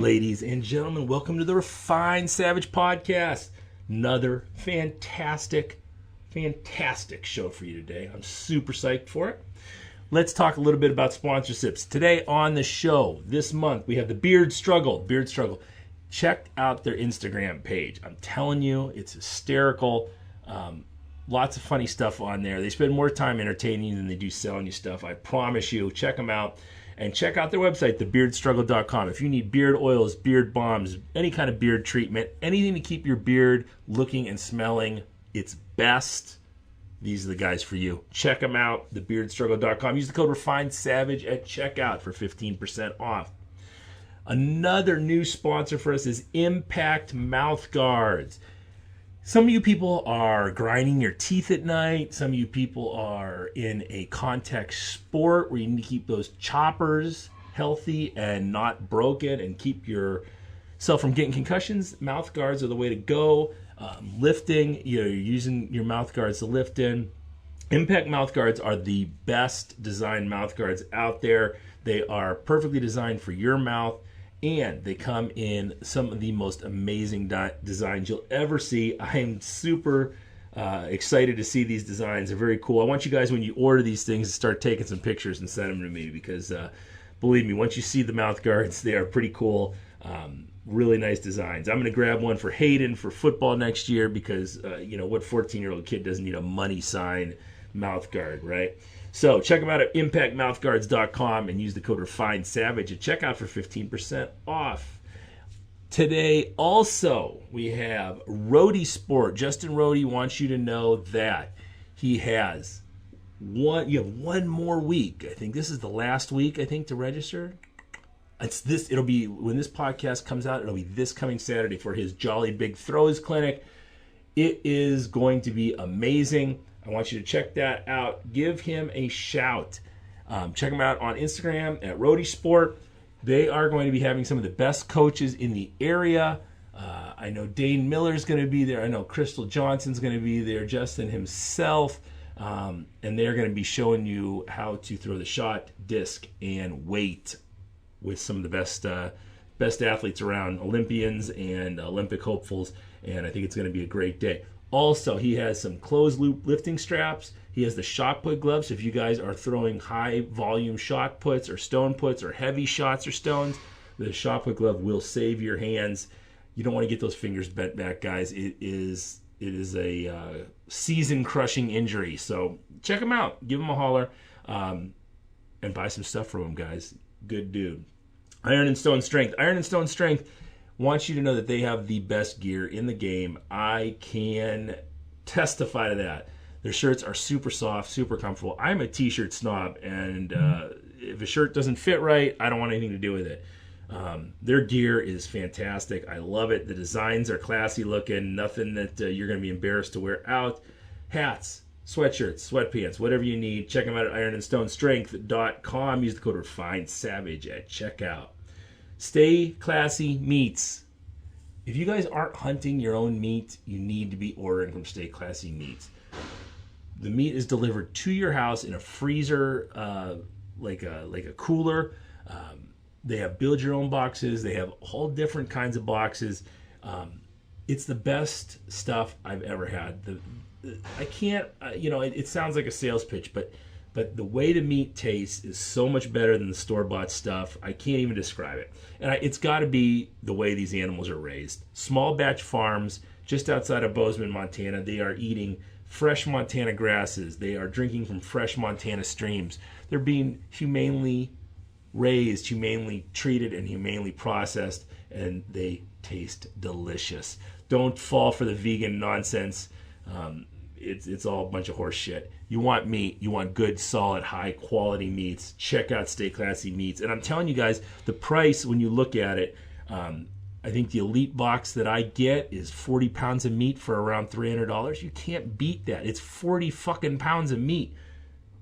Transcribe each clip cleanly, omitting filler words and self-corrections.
Ladies and gentlemen, welcome to the Refined Savage Podcast. Another fantastic show for you today. I'm super psyched for it. Let's talk a little bit about sponsorships. Today on the show, this month, we have the Beard Struggle. Check out their Instagram page. I'm telling you, it's hysterical. Lots of funny stuff on there. They spend more time entertaining than they do selling you stuff. I promise you. Check them out. And check out their website, thebeardstruggle.com. If you need beard oils, beard balms, any kind of beard treatment, anything to keep your beard looking and smelling its best, these are the guys for you. Check them out, thebeardstruggle.com. Use the code REFINEDSAVAGE at checkout for 15% off. Another new sponsor for us is Impact Mouth Guards. Some of you people are grinding your teeth at night. Some of you people are in a contact sport where you need to keep those choppers healthy and not broken and keep yourself from getting concussions. Mouth guards are the way to go. Lifting, you're using your mouth guards to lift in. Impact mouth guards are the best designed mouth guards out there. They are perfectly designed for your mouth. And they come in some of the most amazing designs you'll ever see. I am super excited to see these designs. They're very cool. I want you guys, when you order these things, to start taking some pictures and send them to me because, believe me, once you see the mouth guards, they are pretty cool. Really nice designs. I'm going to grab one for Hayden for football next year because, what 14-year-old kid doesn't need a money sign mouth guard, right? So check them out at impactmouthguards.com and use the code REFINEDSAVAGE at checkout for 15% off. Today also we have Roadie Sport. Justin Roadie wants you to know that he has you have one more week. I think this is the last week, to register. It'll be when this podcast comes out, it'll be this coming Saturday for his Jolly Big Throws clinic. It is going to be amazing. I want you to check that out. Give him a shout. Check him out on Instagram at Roadie Sport. They are going to be having some of the best coaches in the area. I know Dane Miller's going to be there. I know Crystal Johnson's going to be there. Justin himself. And they're going to be showing you how to throw the shot, disc, and weight with some of the best athletes around, Olympians and Olympic hopefuls. And I think it's going to be a great day. Also, he has some closed loop lifting straps. He has the shot put gloves. So if you guys are throwing high volume shot puts or stone puts or heavy shots or stones, the shot put glove will save your hands. You don't want to get those fingers bent back, guys. It is a season crushing injury. So check him out. Give him a holler and buy some stuff from him, guys. Good dude. Iron and Stone Strength. Iron and Stone Strength wants you to know that they have the best gear in the game. I can testify to that. Their shirts are super soft, super comfortable. I'm a t-shirt snob, and if a shirt doesn't fit right, I don't want anything to do with it. Their gear is fantastic. I love it. The designs are classy looking, nothing that you're going to be embarrassed to wear out. Hats, sweatshirts, sweatpants, whatever you need. Check them out at ironandstonestrength.com. Use the code REFINEDSAVAGE at checkout. Stay Classy Meats. If you guys aren't hunting your own meat, you need to be ordering from Stay Classy Meats. The meat is delivered to your house in a freezer, like a cooler. They have build your own boxes. They have all different kinds of boxes. It's the best stuff I've ever had. I can't, it sounds like a sales pitch, but the way the meat tastes is so much better than the store-bought stuff. I can't even describe it. And it's got to be the way these animals are raised. Small batch farms just outside of Bozeman, Montana. They are eating fresh Montana grasses. They are drinking from fresh Montana streams. They're being humanely raised, humanely treated, and humanely processed, and they taste delicious. Don't fall for the vegan nonsense. It's all a bunch of horse shit. You want meat. You want good, solid, high-quality meats. Check out Stay Classy Meats. And I'm telling you guys, the price, when you look at it, I think the Elite box that I get is 40 pounds of meat for around $300. You can't beat that. It's 40 fucking pounds of meat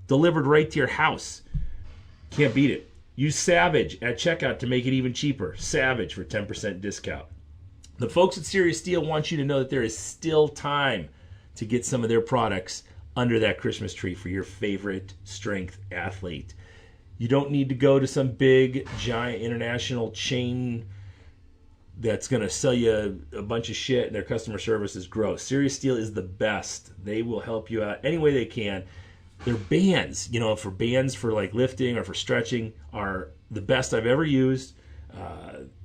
delivered right to your house. Can't beat it. Use Savage at checkout to make it even cheaper. Savage for 10% discount. The folks at Serious Steel want you to know that there is still time to get some of their products under that Christmas tree for your favorite strength athlete. You don't need to go to some big, giant international chain that's going to sell you a bunch of shit and their customer service is gross. Serious Steel is the best. They will help you out any way they can. Their bands, for bands for like lifting or for stretching are the best I've ever used.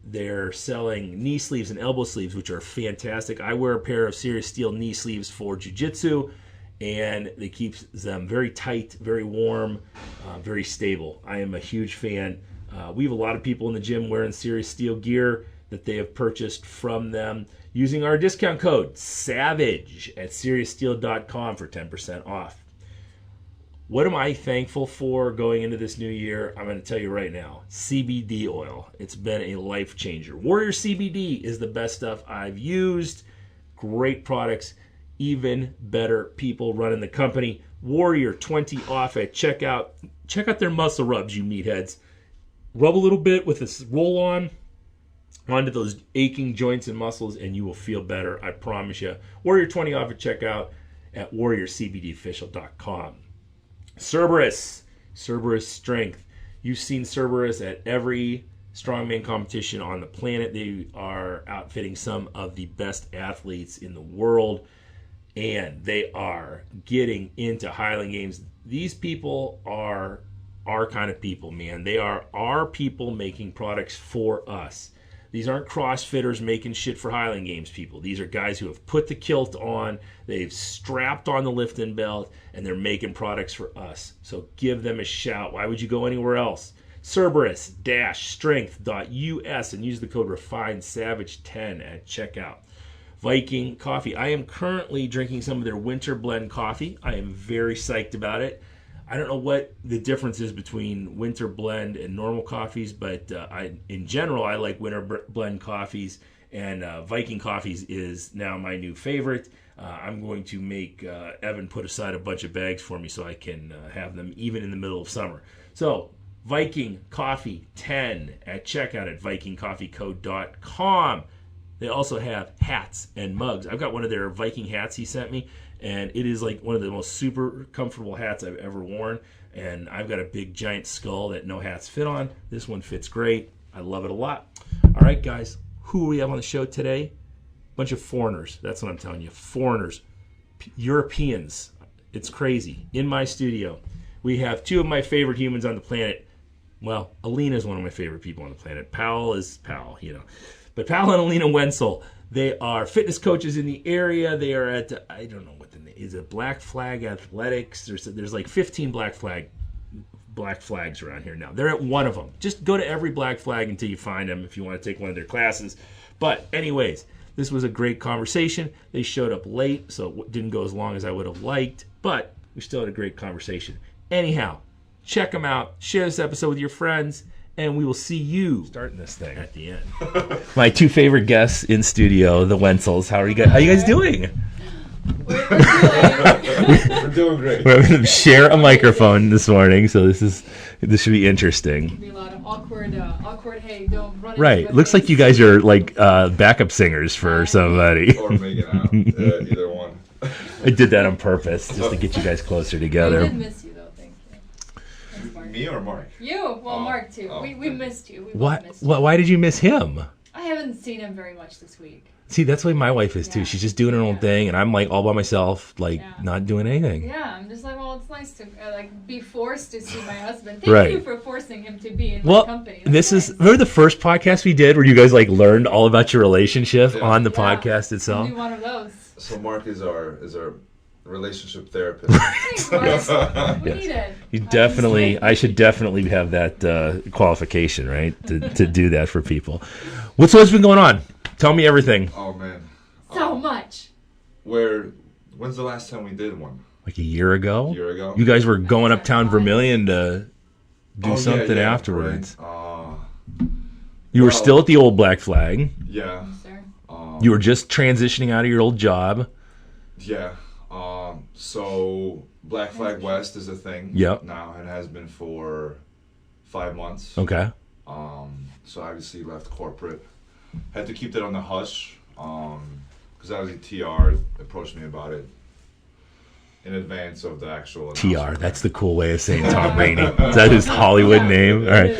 They're selling knee sleeves and elbow sleeves, which are fantastic. I wear a pair of Serious Steel knee sleeves for jiu-jitsu, and it keeps them very tight, very warm, very stable. I am a huge fan. We have a lot of people in the gym wearing Serious Steel gear that they have purchased from them using our discount code SAVAGE at SeriousSteel.com for 10% off. What am I thankful for going into this new year? I'm going to tell you right now. CBD oil. It's been a life changer. Warrior CBD is the best stuff I've used. Great products. Even better people running the company. Warrior 20 off at checkout. Check out their muscle rubs, you meatheads. Rub a little bit with this roll-on onto those aching joints and muscles, and you will feel better. I promise you. Warrior 20 off at checkout at warriorcbdofficial.com. Cerberus Strength. You've seen Cerberus at every strongman competition on the planet. They are outfitting some of the best athletes in the world, and they are getting into Highland Games. These people are our kind of people, man. They are our people making products for us. These aren't CrossFitters making shit for Highland Games people. These are guys who have put the kilt on, they've strapped on the lifting belt, and they're making products for us. So give them a shout. Why would you go anywhere else? Cerberus-strength.us and use the code REFINESAVAGE10 at checkout. Viking Coffee. I am currently drinking some of their winter blend coffee. I am very psyched about it. I don't know what the difference is between winter blend and normal coffees, but in general, I like winter blend coffees, and Viking Coffees is now my new favorite. I'm going to make Evan put aside a bunch of bags for me so I can have them even in the middle of summer. So, Viking Coffee 10 at checkout at vikingcoffeecode.com. They also have hats and mugs. I've got one of their Viking hats he sent me, and it is like one of the most super comfortable hats I've ever worn. And I've got a big giant skull that no hats fit on. This one fits great. I love it a lot. All right, guys, who we have on the show today? Bunch of foreigners. That's what I'm telling you. Foreigners. Europeans. It's crazy. In my studio, we have two of my favorite humans on the planet. Well, Alina is one of my favorite people on the planet. Pawel is Pawel, But Pawel and Alina Wencel, they are fitness coaches in the area. They are at, I don't know what the name is, it Black Flag Athletics? There's like 15 Black Flags around here now. They're at one of them. Just go to every Black Flag until you find them if you want to take one of their classes. But anyways, this was a great conversation. They showed up late, so it didn't go as long as I would have liked, but we still had a great conversation. Anyhow, check them out. Share this episode with your friends. And we will see you starting this thing at the end. My two favorite guests in studio, the Wencels. How are you guys doing? We're doing great. We're going to share a microphone this morning, so this should be interesting. There'll be a lot of awkward. Hey, don't run. Right. Looks like you guys are like backup singers for somebody. Or making out. Either one. I did that on purpose just to get you guys closer together. I did miss you though. Thank you. Thanks, Mark. Me or Mark? You. Well, Mark too. We missed you. We What? both missed you. Why did you miss him? I haven't seen him very much this week. See, that's the way my wife is too. Yeah. She's just doing her own thing, and I'm like all by myself, like not doing anything. Yeah, I'm just like, well, it's nice to be forced to see my husband. Thank you for forcing him to be in my company. Remember the first podcast we did where you guys like learned all about your relationship on the podcast itself? Be one of those. So Mark is our relationship therapist. Thanks, Mark. We need it. I should definitely have that qualification, right, to do that for people. What's been going on? Tell me everything. Oh man, So much. When's the last time we did one? Like a year ago? A year ago. You guys were going uptown Vermilion to do something afterwards. Right. You were still at the old Black Flag. Yeah. Yes, sir. You were just transitioning out of your old job. Yeah. So Black Flag West is a thing. Yep. Now it has been for 5 months. Okay. So obviously left corporate. Had to keep that on the hush. Because obviously TR approached me about it in advance of the actual TR, that's the cool way of saying Tom Rainey. Is that his Hollywood name? All right.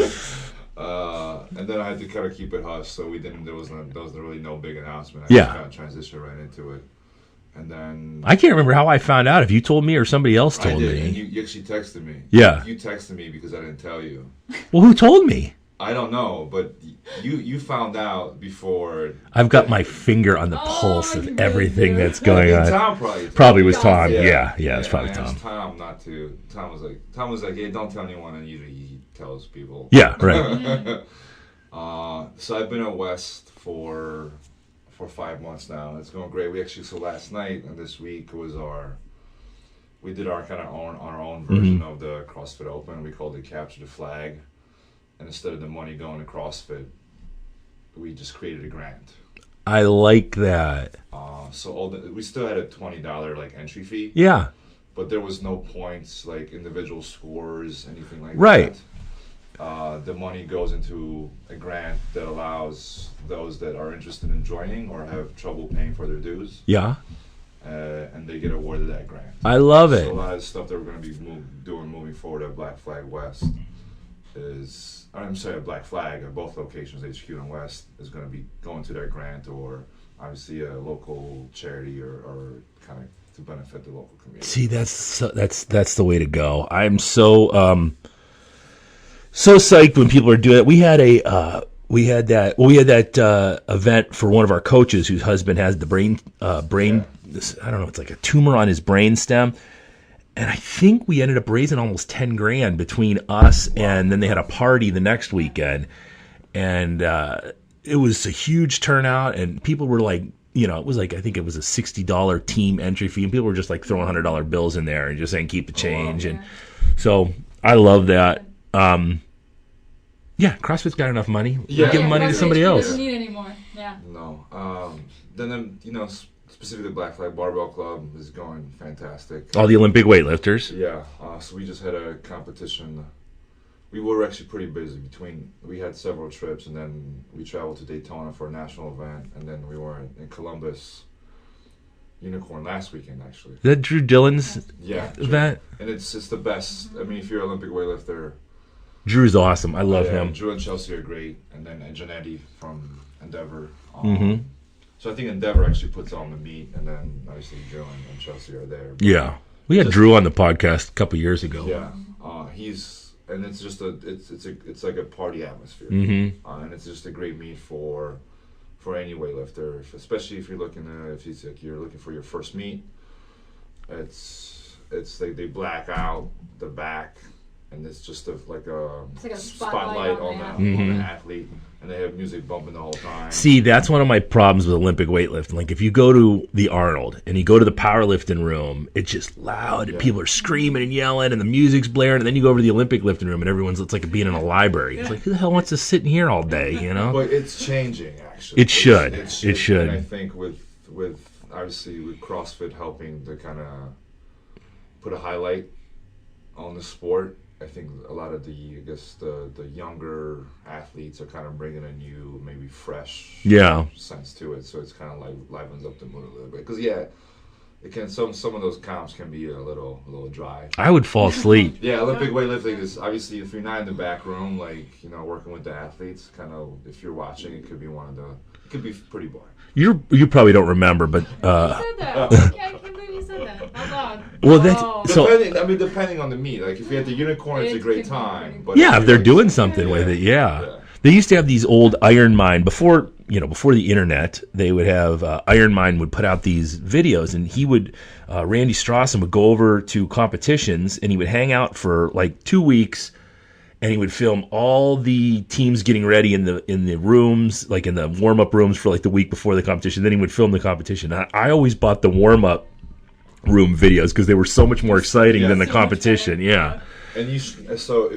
And then I had to kind of keep it hush, so we didn't. There was really no big announcement. I Yeah. just kind of transitioned right into it, and then I can't remember how I found out. If you told me or somebody else I told did. me. And you actually texted me. Yeah. You texted me because I didn't tell you. Well, who told me? I don't know, but you found out before. I've got my finger on the pulse you of really everything do. that's going on. Tom Probably was Tom. Yeah. Yeah, it's probably I Tom. asked Tom not to. Tom was like, hey, don't tell anyone, and usually he tells people. Yeah, right. So I've been at West for 5 months now. It's going great. So last night and this week we did our kind of our own version of the CrossFit Open. We called it Capture the Flag, and instead of the money going to CrossFit, we just created a grant. I like that. So we still had a $20 like entry fee. Yeah. But there was no points, like individual scores, anything like Right. that. The money goes into a grant that allows those that are interested in joining or have trouble paying for their dues, Yeah. and they get awarded that grant. I love it. So a lot of the stuff that we're going to be doing moving forward at Black Flag West at Black Flag at both locations, HQ and West, is going to be going to their grant or obviously a local charity or kind of to benefit the local community. See, that's the way to go. I'm so psyched when people are doing it. We had that event for one of our coaches whose husband has the brain I don't know, it's like a tumor on his brain stem. And I think we ended up raising almost 10 grand between us, and then they had a party the next weekend, and it was a huge turnout, and people were like, it was like, I think it was a $60 team entry fee, and people were just like throwing $100 bills in there and just saying keep the change. And so I love that. Yeah, CrossFit's got enough money. Yeah. Give money to somebody else. Doesn't need anymore. Yeah. No. Then specifically Black Flag Barbell Club is going fantastic. All the Olympic weightlifters. Yeah. So we just had a competition. We were actually pretty busy. We had several trips, and then we traveled to Daytona for a national event, and then we were in Columbus, Unicorn last weekend actually. Is that Drew Dillon's event? And it's the best. I mean, if you're an Olympic weightlifter, Drew's awesome. I love him. Drew and Chelsea are great, and then Janetti from Endeavor. Mm-hmm. So I think Endeavor actually puts on the meet, and then obviously Drew and Chelsea are there. But yeah, we had Drew on the podcast a couple years ago. Yeah, and it's just it's like a party atmosphere, and it's just a great meet for any weightlifter, especially if you're looking you're looking for your first meet. It's like they black out the back, and it's just like a spotlight on the athlete, and they have music bumping the whole time. See, that's one of my problems with Olympic weightlifting. Like if you go to the Arnold and you go to the powerlifting room, it's just loud and people are screaming and yelling and the music's blaring, and then you go over to the Olympic lifting room and it's like being in a library. It's like, who the hell wants to sit in here all day, But it's changing, actually. It should. It should. And I think with obviously with CrossFit helping to kind of put a highlight on the sport, I think a lot of the younger athletes are kind of bringing a new, maybe fresh sense to it. So it's kind of like livens up the mood a little bit. Because it can some of those comps can be a little dry. I would fall asleep. Yeah, Olympic weightlifting is obviously, if you're not in the back room, like working with the athletes, kind of if you're watching, it could be pretty boring. You probably don't remember, but You said that. I can't believe you said that. Out loud. Well, that's depending on the meet. Like if you had the Unicorn, it's a great time. But if they're doing something with it, They used to have these old Iron Mind before the internet. They would have Iron Mind would put out these videos, and he would Randy Strawson would go over to competitions, and he would hang out for like 2 weeks. And he would film all the teams getting ready in the rooms, like in the warm-up rooms for like the week before the competition. Then he would film the competition. I always bought the warm-up room videos because they were so much more exciting than the competition. Yeah. And so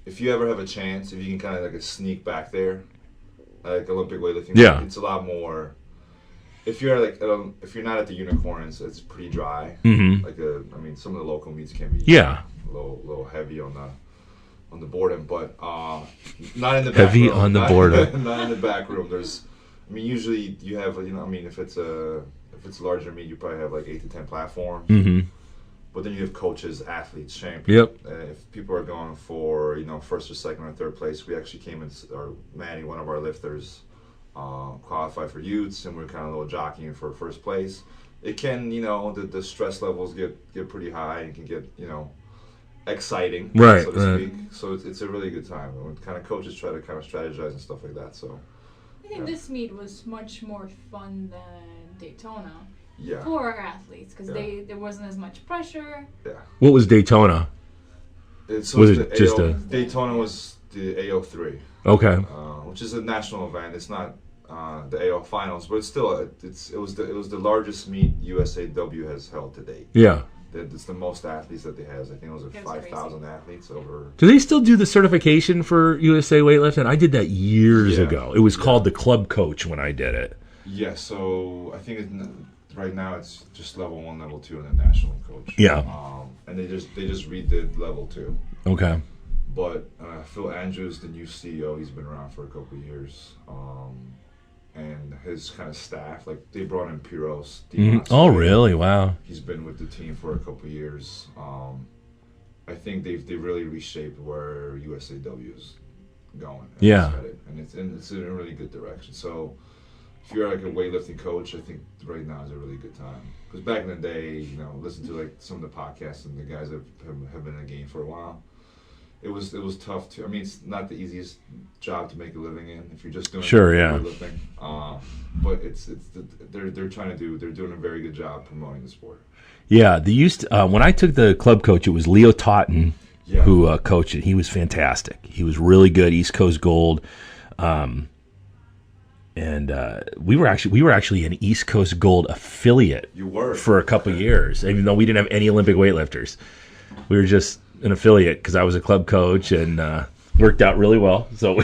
if you ever have a chance, if you can kind of like a sneak back there, like Olympic weightlifting, it's a lot more. If you're not at the Unicorns, it's pretty dry. Mm-hmm. Like some of the local meets can be a little heavy on the boredom, but not in the back heavy room. On the boredom. Not in the back room. Usually you have if it's a larger meet, you probably have like 8 to 10 platforms. Mm-hmm. But then you have coaches, athletes, champions. Yep. If people are going for first or second or third place, we actually came in. Or Manny, one of our lifters, qualified for youths, and we're kind of a little jockeying for first place. It can the stress levels get pretty high and can get exciting, right, so to speak. So it's a really good time. And kind of coaches try to kind of strategize and stuff like that. So I think this meet was much more fun than Daytona. Yeah. For our athletes, because there wasn't as much pressure. Yeah. What was Daytona? Daytona was the AO3. Okay. Which is a national event. It's not the AO finals, but it's still it was the largest meet USAW has held to date. Yeah. It's the most athletes that they has. I think it was 5,000 athletes over. Do they still do the certification for USA weightlifting? I did that years ago. It was called the club coach when I did it. Yeah. So I think right now it's just level 1, level 2, and then national coach. Yeah. And they just redid level 2. Okay. But Phil Andrews, the new CEO, he's been around for a couple of years. And his kind of staff, like they brought in Piros. Oh, really? Wow. He's been with the team for a couple of years. I think they really reshaped where USAW is going. And it's in a really good direction. So if you're like a weightlifting coach, I think right now is a really good time. Because back in the day, listen to like some of the podcasts and the guys that have been in the game for a while. It was tough to. I mean, it's not the easiest job to make a living in if you're just doing weightlifting. But they're doing a very good job promoting the sport. Yeah, when I took the club coach, it was Leo Totten who coached it. He was fantastic. He was really good. East Coast Gold. And we were actually an East Coast Gold affiliate. You were for a couple of years, even though we didn't have any Olympic weightlifters. We were just an affiliate because I was a club coach and worked out really well. So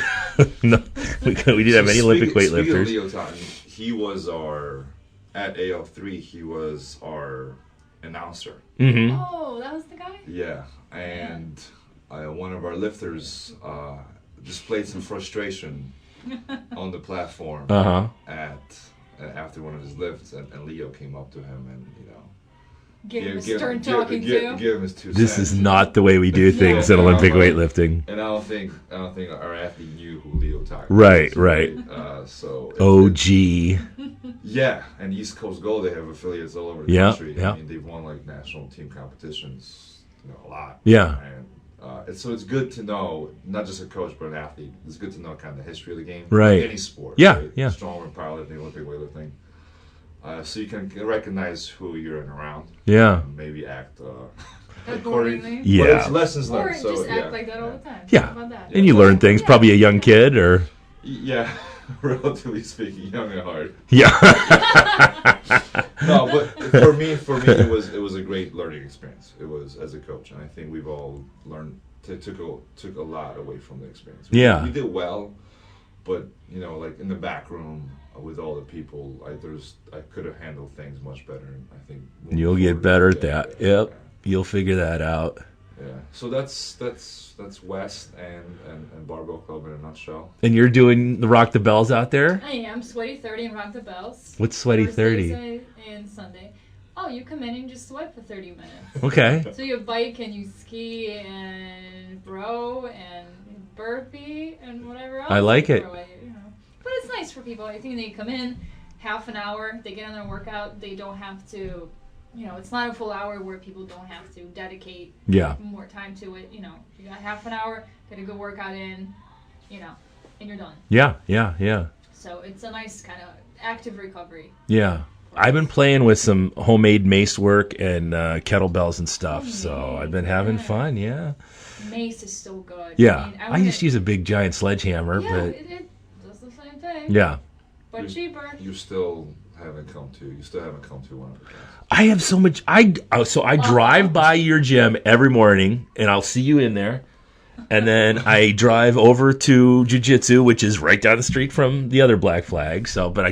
no, we didn't have any Olympic weightlifters. Speaking of Leo Totten, he was at AO3. He was our announcer. Mm-hmm. Oh, that was the guy. Yeah, and one of our lifters displayed some frustration on the platform after one of his lifts, and Leo came up to him and give him a stern talking to. Give him his 2 cents. This is not the way we do things in Olympic weightlifting. And I don't think our athlete knew who Leo Totten was. Right. So OG. Yeah, and East Coast Gold, they have affiliates all over the country. Yeah. I mean, they've won like national team competitions, a lot. Yeah. And so it's good to know, not just a coach but an athlete. It's good to know kind of the history of the game. Right. Any sport. Yeah. Right? Yeah. Strongman, powerlifting, Olympic weightlifting. So you can recognize who you're in around. Yeah. And maybe act accordingly. Yeah. But it's lessons learned. Or just act like that all the time. Yeah. How about that? And you learn things. Probably a young kid or. Yeah. Relatively speaking, young at heart. Yeah. No, but for me, it was a great learning experience. It was as a coach, and I think we've all learned took a lot away from the experience. We did well, but like in the back room with all the people, I could have handled things much better. And I think you'll get better at that. Yep, you'll figure that out. Yeah. So that's West and Barbell Club in a nutshell. And you're doing the Rock the Bells out there? I am. Sweaty 30 and Rock the Bells. What's Sweaty 30? Thursday and Sunday. Oh, you come in and just sweat for 30 minutes. Okay. So you bike and you ski and row and burpee and whatever else. I like it. But it's nice for people. I think they come in, half an hour, they get on their workout, they don't have to... it's not a full hour where people don't have to dedicate more time to it. You got half an hour, get a good workout in, and you're done. Yeah. So it's a nice kind of active recovery. Yeah. I've been playing with some homemade mace work and kettlebells and stuff, so I've been having fun, Mace is so good. Yeah. I just use a big giant sledgehammer. Yeah, but it does the same thing. Yeah. But cheaper. You still haven't come to one of the classes. I have so much. I drive by your gym every morning, and I'll see you in there. And then I drive over to Jiu-Jitsu, which is right down the street from the other Black Flag. But I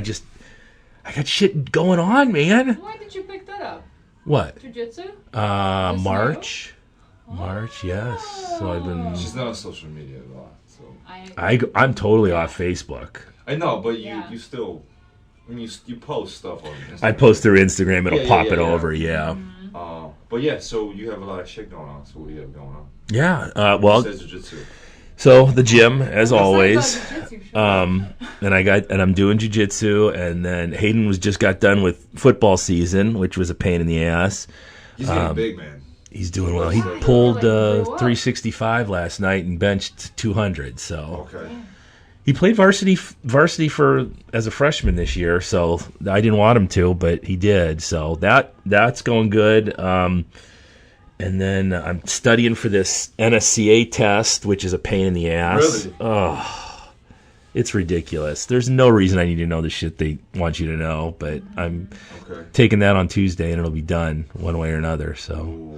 got shit going on, man. Why did you pick that up? What? Jiu-Jitsu? March. March, yes. So I've been. She's not on social media a lot. So I'm totally off Facebook. I know, but you still. I mean, you post stuff on Instagram. I post through Instagram. It'll pop it over. Yeah. Mm-hmm. But yeah, so you have a lot of shit going on. So what do you have going on? Yeah. Well, besides jiu-jitsu? So the gym, as always, And and I'm doing jiu-jitsu, and then Hayden just got done with football season, which was a pain in the ass. He's getting big, man. He's doing well. He pulled 365 last night and benched 200. So Okay. he played varsity for as a freshman this year. So I didn't want him to, but he did. So that's going good. And then I'm studying for this NSCA test, which is a pain in the ass. Really? Oh, it's ridiculous. There's no reason I need to know the shit they want you to know, but I'm taking that on Tuesday, and it'll be done one way or another. So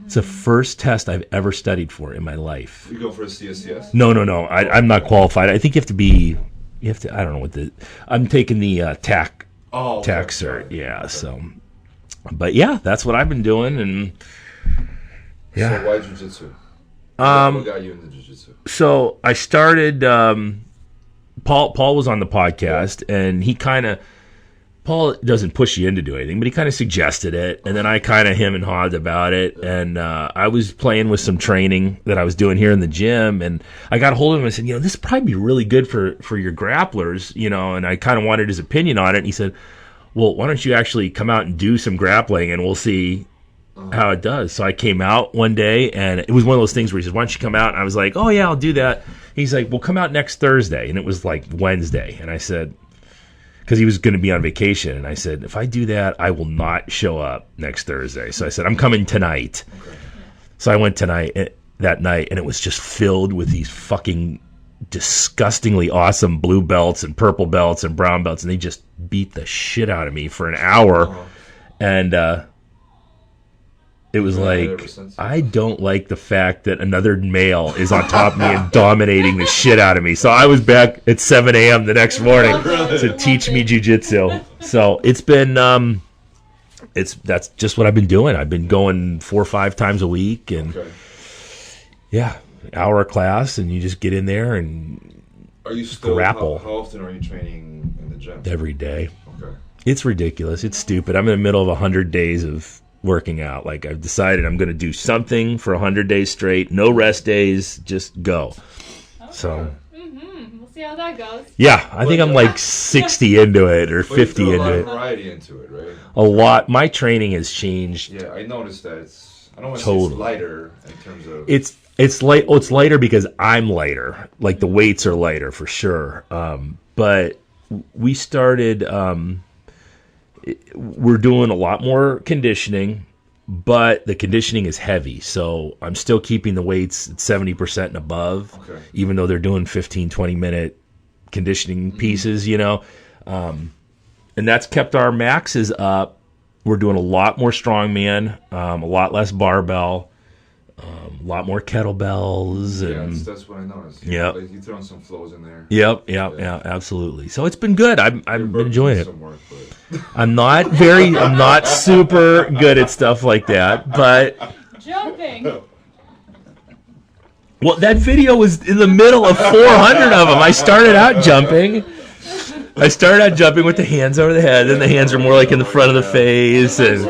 it's the first test I've ever studied for in my life. You go for a CSCS? No. I'm not qualified. I think you have to. I don't know what I'm taking the TAC cert. Yeah. Okay. So, but yeah, that's what I've been doing, and. Yeah. So why jiu-jitsu? What got you into jiu-jitsu? So I started. Paul was on the podcast, and Paul doesn't push you into doing anything, but he kind of suggested it, and then I kind of him and hawed about it, and I was playing with some training that I was doing here in the gym, and I got a hold of him and said, this would probably be really good for your grapplers, and I kind of wanted his opinion on it, and he said, well, why don't you actually come out and do some grappling, and we'll see how it does. So I came out one day, and it was one of those things where he said, why don't you come out? And I was like, oh yeah, I'll do that. He's like, well, come out next Thursday. And it was like Wednesday. And I said, because he was going to be on vacation. And I said, if I do that, I will not show up next Thursday. So I said, I'm coming tonight. Okay. So I went that night, and it was just filled with these fucking disgustingly awesome blue belts and purple belts and brown belts. And they just beat the shit out of me for an hour. And, it was like, I don't like the fact that another male is on top of me and dominating the shit out of me. So I was back at 7 a.m. the next morning to teach me jiu-jitsu. So it's been, that's just what I've been doing. I've been going 4 or 5 times a week, and hour of class, and you just get in there and are you still grapple. How often are you training in the gym? Every day. Okay. It's ridiculous. It's stupid. I'm in the middle of 100 days of working out. Like, I've decided I'm going to do something for 100 days straight, no rest days, just go. Okay. So we'll see how that goes. Yeah, I think I'm like 60 into it or 50 into it. A lot of variety into it, right? A lot. My training has changed. Yeah, I noticed that. I don't want to say it's lighter in terms of. It's light. Oh, it's lighter because I'm lighter. Like, the weights are lighter for sure. But we started. We're doing a lot more conditioning, but the conditioning is heavy. So I'm still keeping the weights at 70% and above, even though they're doing 15, 20-minute conditioning pieces, And that's kept our maxes up. We're doing a lot more strongman, a lot less barbell, a lot more kettlebells. And that's what I noticed. Yeah. Like, you throw in some flows in there. Yep, absolutely. So it's been good. I've been enjoying it. Work, I'm not super good at stuff like that, but jumping. Well, that video was in the middle of 400 of them. I started out jumping with the hands over the head, and the hands are more like in the front of the face. And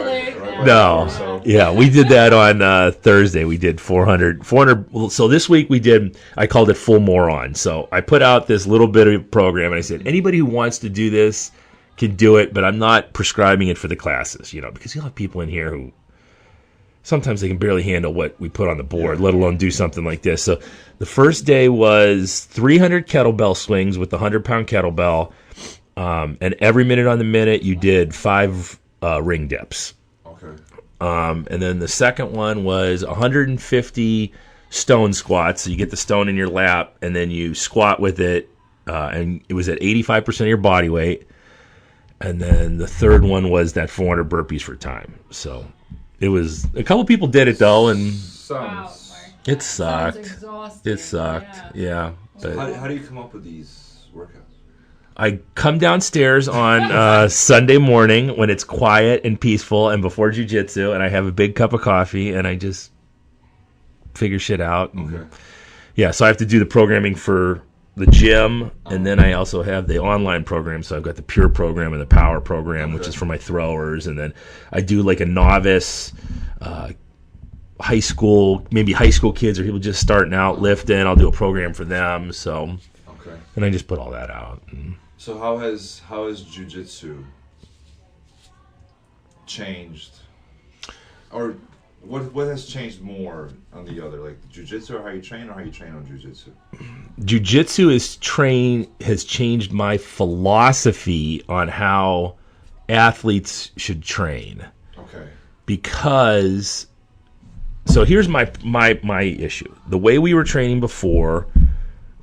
we did that on Thursday. We did 400. So this week I called it Full Moron. So I put out this little bit of program, and I said, anybody who wants to do this can do it, but I'm not prescribing it for the classes, because you'll have people in here who sometimes they can barely handle what we put on the board, let alone do something like this. So the first day was 300 kettlebell swings with the 100-pound kettlebell, and every minute on the minute you did 5 ring dips. Okay. And then the second one was 150 stone squats. So you get the stone in your lap, and then you squat with it, and it was at 85% of your body weight. And then the third one was that 400 burpees for time. So it was a couple people did it though, and it sucked. It sucked. Yeah. So how do you come up with these workouts? I come downstairs on Sunday morning when it's quiet and peaceful and before jiu-jitsu, and I have a big cup of coffee, and I just figure shit out. And, so I have to do the programming for the gym, and then I also have the online program. So I've got the Pure program and the Power program, which is for my throwers, and then I do like a novice, high school kids or people just starting out lifting. I'll do a program for them. So, and I just put all that out. So how has jiu-jitsu changed, or what has changed more on the other, like jiu-jitsu, or how you train, or how you train on jiu-jitsu? Jiu-jitsu has changed my philosophy on how athletes should train. Okay. Because, so here's my issue. The way we were training before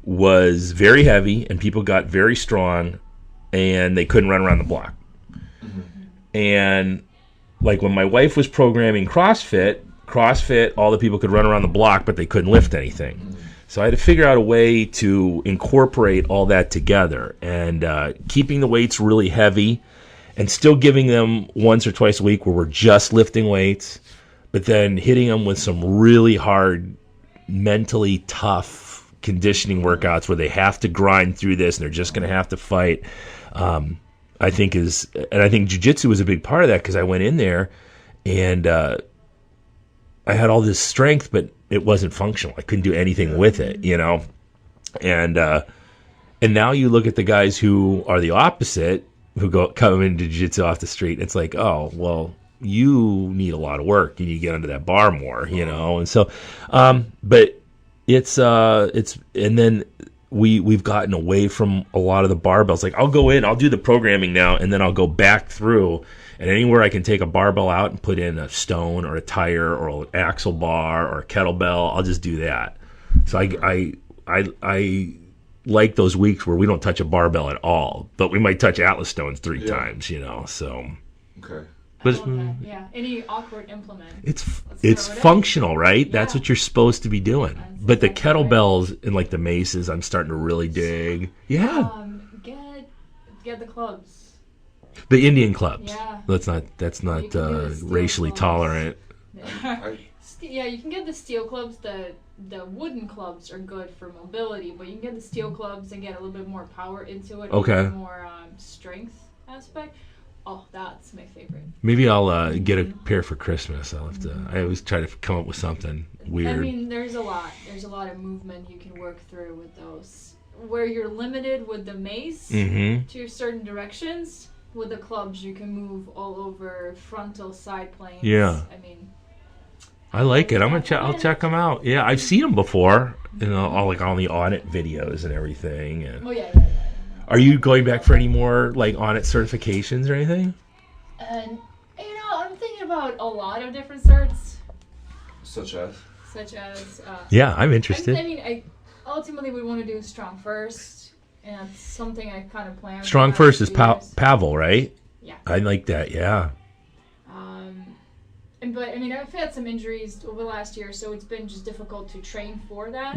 was very heavy, and people got very strong, and they couldn't run around the block. Mm-hmm. And like when my wife was programming CrossFit, all the people could run around the block, but they couldn't lift anything. Mm-hmm. So I had to figure out a way to incorporate all that together, and keeping the weights really heavy and still giving them once or twice a week where we're just lifting weights, but then hitting them with some really hard, mentally tough conditioning workouts where they have to grind through this and they're just going to have to fight. I think jiu-jitsu was a big part of that, because I went in there and I had all this strength, but it wasn't functional. I couldn't do anything with it, you know? And now you look at the guys who are the opposite, who come into jiu-jitsu off the street. It's like, oh, well, you need a lot of work. You need to get under that bar more, you know? And so, but it's and then we've gotten away from a lot of the barbells. Like I'll go in, I'll do the programming now, and then I'll go back through, and anywhere I can take a barbell out and put in a stone or a tire or an axle bar or a kettlebell, I'll just do that. So I like those weeks where we don't touch a barbell at all, but we might touch Atlas stones 3 times, you know. So okay. But yeah, any awkward implement. It's functional, right? Yeah. That's what you're supposed to be doing. But the kettlebells and like the maces, I'm starting to really dig. Yeah. Get the clubs. The Indian clubs. Yeah. That's not racially clubs. Tolerant. Yeah, you can get the steel clubs. The wooden clubs are good for mobility, but you can get the steel clubs and get a little bit more power into it. Okay. A little more strength aspect. Oh, that's my favorite. Maybe I'll get a pair for Christmas. I'll have to. I always try to come up with something weird. I mean, there's a lot of movement you can work through with those. Where you're limited with the mace to certain directions, with the clubs you can move all over frontal side planes. Yeah. I mean, I like it. I'll check them out. Yeah, I've seen them before. You know, all like on the audit videos and everything. And oh yeah. Are you going back for any more like audit certifications or anything? And I'm thinking about a lot of different certs. Such as. Yeah, I'm interested. I ultimately would want to do Strong First, and it's something I kind of plan. Strong First is Pawel, right? Yeah. I like that. Yeah. But I mean, I've had some injuries over the last year, so it's been just difficult to train for that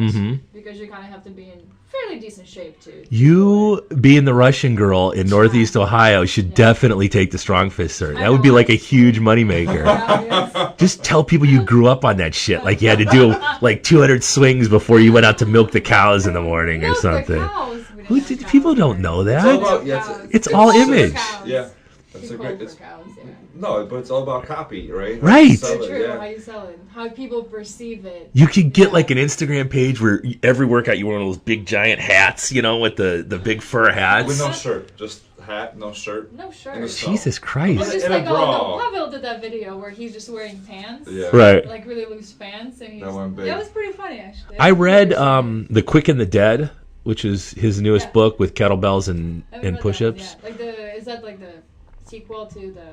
because you kind of have to be in fairly decent shape too. You, being the Russian girl in Northeast Ohio, should definitely take the Strong Fist cert. That would be like a huge moneymaker. Just tell people you grew up on that shit. Like you had to do like 200 swings before you went out to milk the cows in the morning or something. People don't know that. It's all image. Yeah. That's a great. No, but it's all about copy, right? Right. How you sell it, how people perceive it. You could get like an Instagram page where every workout you wear one of those big giant hats, you know, with the big fur hats. With no shirt, just hat, no shirt. No shirt. Jesus Christ. It's just like Pavel did that video where he's just wearing pants. Yeah. Right. Like really loose pants, and that went big. That was pretty funny actually. I read The Quick and the Dead, which is his newest book with kettlebells and push-ups. Yeah. Is that like the sequel to the?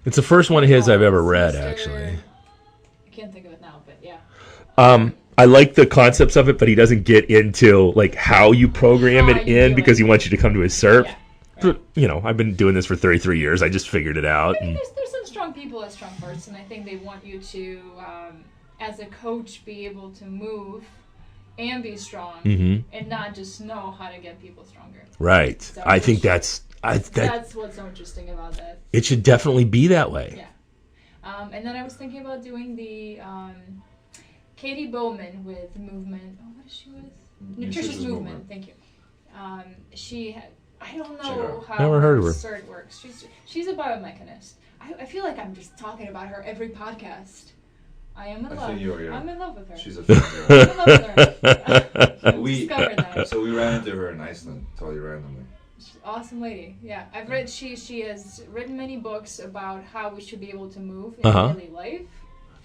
It's the first one of his I've ever read, actually. I can't think of it now, but yeah. I like the concepts of it, but he doesn't get into like how you program it in because he wants you to come to his cert. Yeah, right. But, I've been doing this for 33 years. I just figured it out. I mean, there's some strong people at Strong First, and I think they want you to, as a coach, be able to move and be strong and not just know how to get people stronger. Right. So I think that's what's so interesting about that. It should definitely be that way. Yeah. And then I was thinking about doing the Katie Bowman with movement. Oh, what is she with? Nutritious movement. Thank you. I don't know how Never heard of her. cert works. She's a biomechanist. I feel like I'm just talking about her every podcast. I am in love. think you are, yeah. I'm in love with her. She's a I'm in love with her. we discovered that. So we ran into her in Iceland, totally randomly. She's an awesome lady. Yeah, I've read. She has written many books about how we should be able to move in daily life.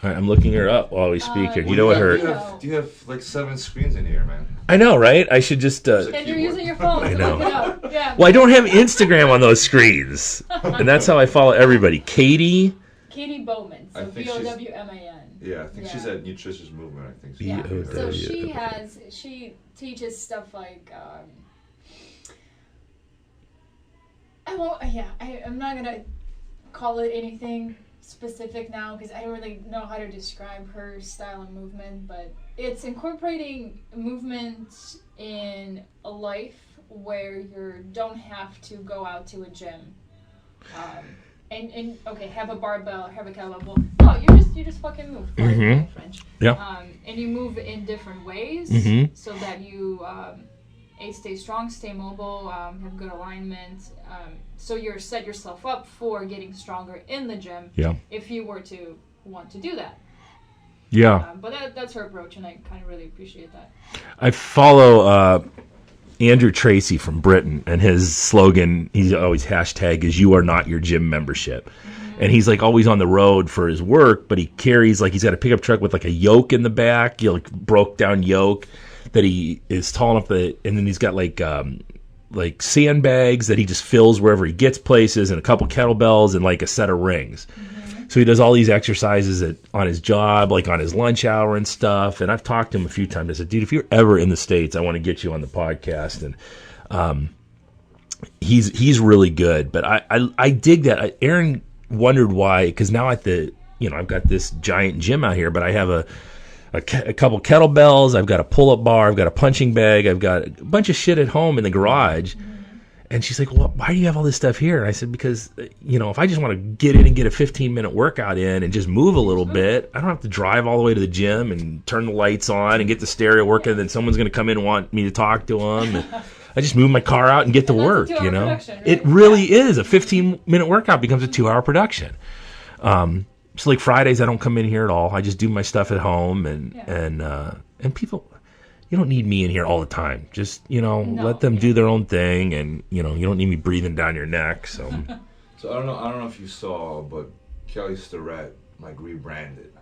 All right, I'm looking her up while we speak here. Do you know what her... Do you have like 7 screens in here, man? I know, right? I should just... And you're using your phone to look it up. Yeah. Well, I don't have Instagram on those screens. And that's how I follow everybody. Katie Bowman. So Bowman. Yeah, I think she's at Nutritious Movement, I think. Yeah. So she teaches stuff like... I'm not going to call it anything specific now because I don't really know how to describe her style of movement, but it's incorporating movement in a life where you don't have to go out to a gym and have a barbell, have a kettlebell. No, you just fucking move. French. Yeah. And you move in different ways so that you stay strong, stay mobile, have good alignment. So you're set yourself up for getting stronger in the gym. Yeah. If you were to want to do that. Yeah. But that's her approach, and I kind of really appreciate that. I follow Andrew Tracy from Britain, and his slogan, he's always hashtag is "You are not your gym membership." And he's like always on the road for his work, but he carries he's got a pickup truck with like a yoke in the back, broke down yoke that he is tall enough and then he's got like sandbags that he just fills wherever he gets places, and a couple kettlebells and like a set of rings. So he does all these exercises on his job, like on his lunch hour and stuff. And I've talked to him a few times. I said, dude, if you're ever in the States, I want to get you on the podcast. And he's really good. But I dig that. Aaron wondered why, because now I've got this giant gym out here, but I have a couple kettlebells, I've got a pull-up bar, I've got a punching bag, I've got a bunch of shit at home in the garage. And she's like, well, why do you have all this stuff here? And I said, because, if I just want to get in and get a 15-minute workout in and just move a little bit, I don't have to drive all the way to the gym and turn the lights on and get the stereo working, and then someone's going to come in and want me to talk to them. And I just move my car out and get to work, Right? It really is. A 15-minute workout becomes a 2-hour production. So like Fridays, I don't come in here at all. I just do my stuff at home, and people, you don't need me in here all the time. Just let them do their own thing, and you don't need me breathing down your neck. So, so I don't know if you saw, but Kelly Starrett rebranded.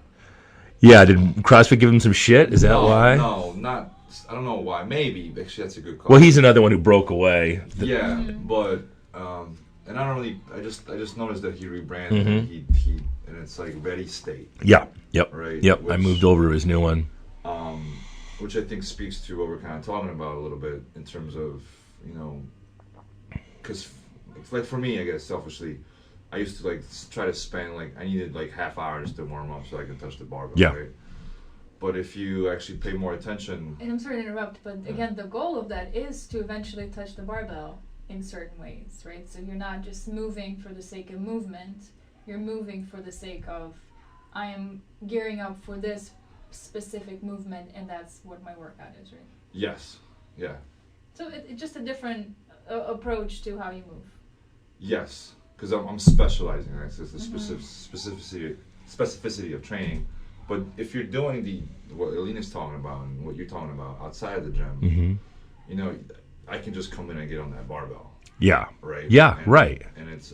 Yeah, did CrossFit give him some shit? Is that why? No, not. I don't know why. Maybe actually that's a good call. Well, he's another one who broke away. Yeah, but and I don't really. I just noticed that he rebranded. And he and it's like Ready State. Yeah. Yep. Right. Yep. I moved over to his new one. Which I think speaks to what we're kind of talking about a little bit in terms of because like for me, I guess selfishly, I used to try to spend I needed half hour just to warm up so I could touch the barbell. Yeah. Right? But if you actually pay more attention, and I'm sorry to interrupt, but again, the goal of that is to eventually touch the barbell in certain ways, right? So you're not just moving for the sake of movement. You're moving for the sake of, I am gearing up for this specific movement, and that's what my workout is, right? Yes. Yeah. So it's just a different approach to how you move. Yes, because I'm specializing. Right? It's the specificity of training. But if you're doing what Alina's talking about and what you're talking about outside of the gym, I can just come in and get on that barbell. Yeah. Right. Yeah. Right. And it's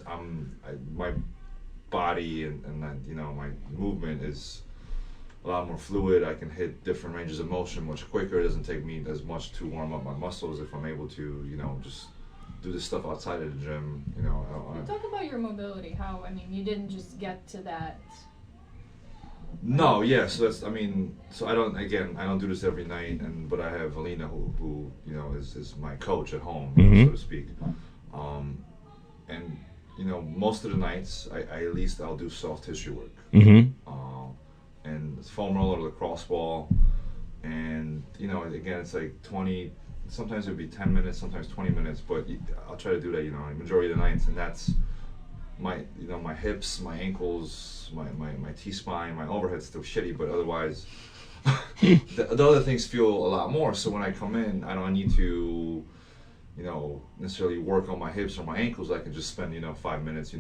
my body and my movement is a lot more fluid. I can hit different ranges of motion much quicker. It doesn't take me as much to warm up my muscles if I'm able to just do this stuff outside of the gym. Talk about your mobility. How you didn't just get to that. No, yeah. So that's so I don't do this every night, but I have Alina who is my coach at home, so to speak. And most of the nights I'll do soft tissue work. And foam roller, lacrosse ball, and again it's 20. Sometimes it would be 10 minutes, sometimes 20 minutes, but I'll try to do that majority of the nights, and that's my hips, my ankles, my T-spine, my overhead's still shitty, but otherwise the other things feel a lot more. So when I come in, I don't need to necessarily work on my hips or my ankles. I can just spend 5 minutes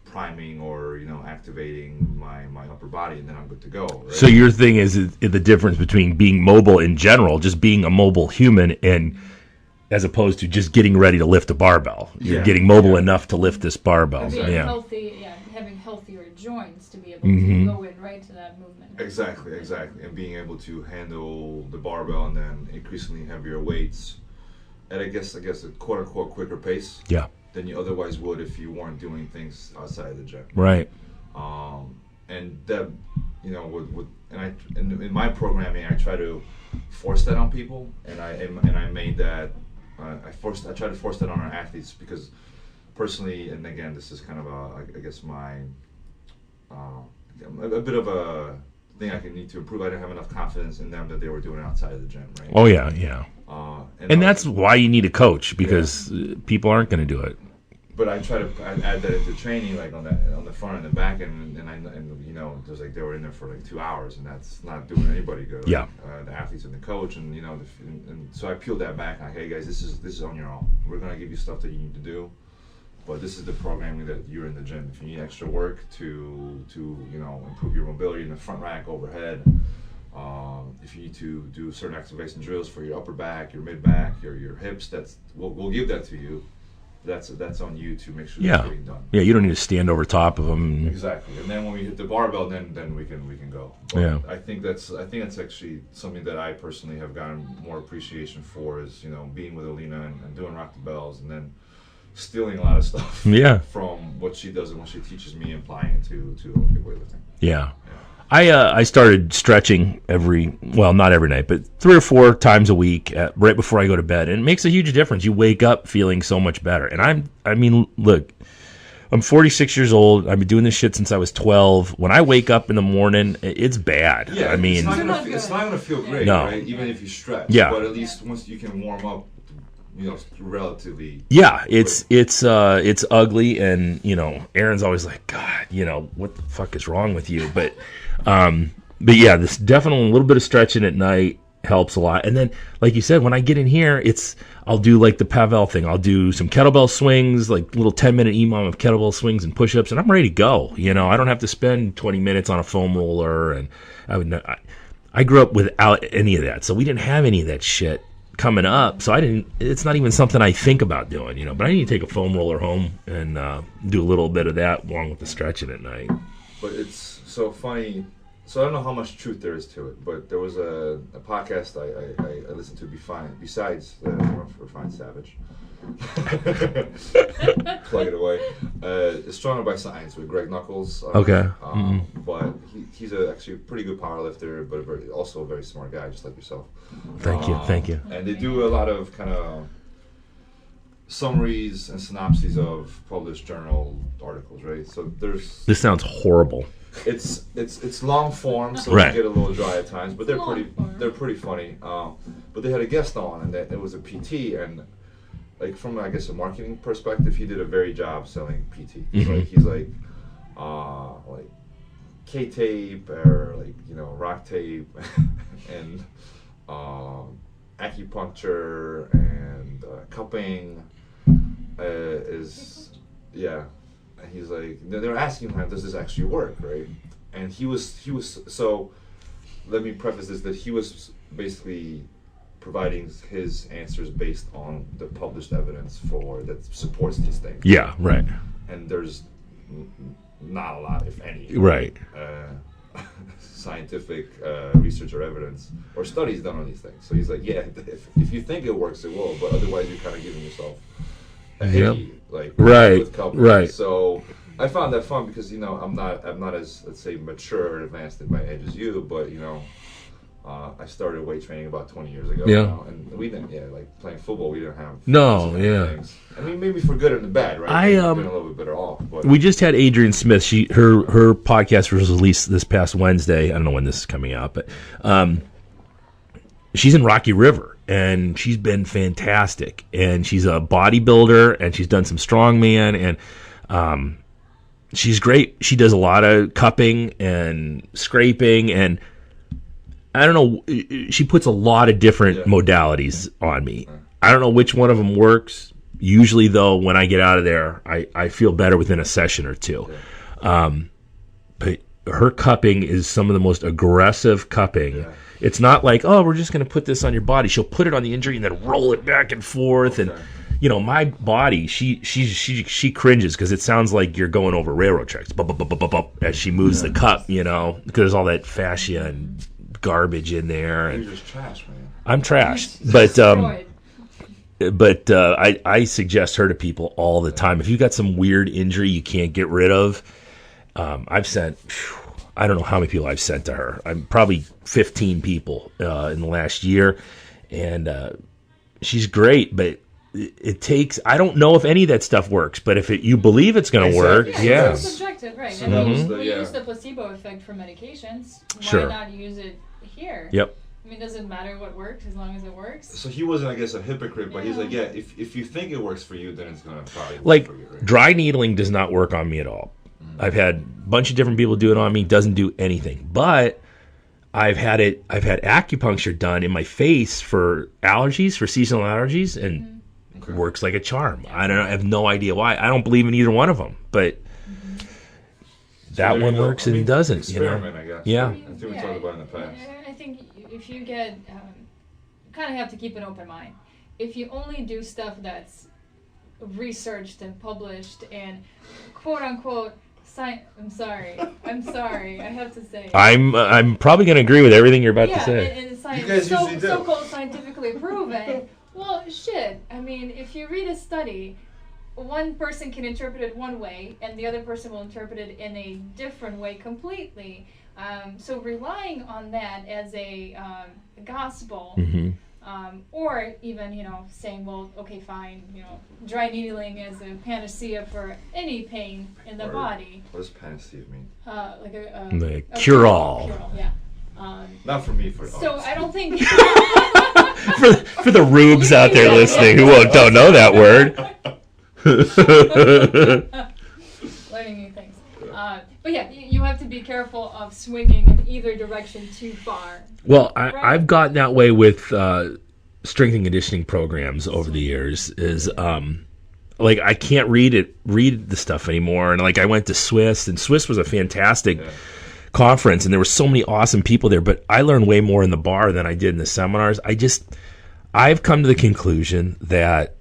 priming or activating my upper body, and then I'm good to go. Right? So your thing is the difference between being mobile in general, just being a mobile human, and as opposed to just getting ready to lift a barbell. You're getting mobile enough to lift this barbell. And being healthy, having healthier joints to be able to go in right to that movement. Exactly, and being able to handle the barbell and then increasingly heavier weights at I guess a quote unquote quicker pace. Yeah. Than you otherwise would if you weren't doing things outside of the gym. Right. And that, in my programming, I try to force that on people, and I made that. I try to force that on our athletes because, personally, and again, this is kind of I guess my a bit of a thing I need to improve. I didn't have enough confidence in them that they were doing it outside of the gym, right? Oh yeah. And that's why you need a coach, because people aren't going to do it. But I try to add that into training, like on the front and the back, and there's they were in there for 2 hours, and that's not doing anybody good. Right? Yeah. The athletes and the coach, and and so I peeled that back. Like, hey guys, this is on your own. We're gonna give you stuff that you need to do, but this is the programming that you're in the gym. If you need extra work to improve your mobility in the front rack, overhead. If you need to do certain activation drills for your upper back, your mid back, your hips, we'll give that to you. That's on you to make sure that's getting done. Yeah, you don't need to stand over top of them. Exactly. And then when we hit the barbell, then we can go. But I think that's actually something that I personally have gotten more appreciation for is being with Alina and doing rock the bells, and then stealing a lot of stuff from what she does and what she teaches me and applying it to Olympic weightlifting. Yeah. I started stretching not every night, but 3 or 4 times a week right before I go to bed, and it makes a huge difference. You wake up feeling so much better. And look, I'm 46 years old. I've been doing this shit since I was 12. When I wake up in the morning, it's bad. Yeah, it's not gonna feel great, right? Even if you stretch. Yeah. But at least once you can warm up, relatively. Yeah, it's ugly, and Aaron's always like, God, what the fuck is wrong with you? But yeah, this definitely a little bit of stretching at night helps a lot. And then, like you said, when I get in here, I'll do like the Pawel thing. I'll do some kettlebell swings, like little 10-minute EMOM of kettlebell swings and push-ups, and I'm ready to go. I don't have to spend 20 minutes on a foam roller, and I grew up without any of that, so we didn't have any of that shit coming up, so it's not even something I think about doing, but I need to take a foam roller home and do a little bit of that along with the stretching at night. But it's so funny. So I don't know how much truth there is to it, but there was a podcast I listened to besides the Refined Savage. Plug it away. It's Stronger by Science with Greg Nuckols. Okay. But he's actually a pretty good powerlifter, but also a very smart guy, just like yourself. Thank you. And they do a lot of kind of summaries and synopses of published journal articles, right? So This sounds horrible. It's long form, so it can get a little dry at times, but they're pretty funny. But they had a guest on, and it was a PT, and from I guess a marketing perspective, he did a very job selling PT. Mm-hmm. He's like K-tape or rock tape and acupuncture and cupping And he's like, they're asking him, does this actually work, right? And he was so. Let me preface this that he was basically providing his answers based on the published evidence that supports these things. Yeah, right. And there's not a lot, if any, right, scientific research or evidence or studies done on these things. So he's like, yeah, if you think it works, it will, but otherwise you're kind of giving yourself a heady, right. So I found that fun because I'm not as, let's say, mature or advanced in my age as you, but I started weight training about 20 years ago. Yeah. And we didn't, like playing football, we didn't have things. I mean, maybe for good and the bad, right? We've been a little bit better off. But we just had Adrienne Smith. Her podcast was released this past Wednesday. I don't know when this is coming out, but she's in Rocky River, and she's been fantastic. And she's a bodybuilder, and she's done some strongman, and she's great. She does a lot of cupping and scraping, and I don't know, she puts a lot of different modalities on me. I don't know which one of them works. Usually, though, when I get out of there, I feel better within a session or two. But her cupping is some of the most aggressive cupping. Yeah. It's not like, oh, we're just going to put this on your body. She'll put it on the injury and then roll it back and forth. Okay. And, you know, my body, she cringes because it sounds like you're going over railroad tracks as she moves the cup, you know, because there's all that fascia and garbage in there. And you're just trash, man. I'm trash. But I suggest her to people all the time. If you got some weird injury you can't get rid of, I've sent, I don't know how many people I've sent to her. I'm probably 15 people in the last year, and she's great. But it takes, I don't know if any of that stuff works, but if you believe it's going to work, yeah. It's subjective, right? So we use the placebo effect for medications. Why not use it here? Yep. I mean, does it matter what works as long as it works? So he wasn't, I guess, a hypocrite, but he's like, yeah, if you think it works for you, then it's going to probably work like, for you. Right? Dry needling does not work on me at all. I've had a bunch of different people do it on me. Doesn't do anything. But I've had acupuncture done in my face for allergies, for seasonal allergies, and works like a charm. I don't know. I have no idea why. I don't believe in either one of them, but that one works and doesn't. Experiment, I guess. Yeah. I think we talked about it in the past. I think if you get, you kind of have to keep an open mind. If you only do stuff that's researched and published and quote unquote I'm sorry. I have to say. I'm probably going to agree with everything you're about to say. And science, so-called scientifically proven. Well, shit. I mean, if you read a study, one person can interpret it one way, and the other person will interpret it in a different way completely. So relying on that as a gospel, or even, saying, well, okay, fine, dry needling as a panacea for any pain in the body. What does panacea mean? Like a cure-all. Yeah. Not for me. So I don't think... for the rubes out there listening who don't know that word. Learning new things. But yeah, you have to be careful of swinging in either direction too far. Well, I've gotten that way with strength and conditioning programs over the years. Is like I can't read the stuff anymore. And like I went to Swiss, and Swiss was a fantastic conference, and there were so many awesome people there. But I learned way more in the bar than I did in the seminars. I've come to the conclusion that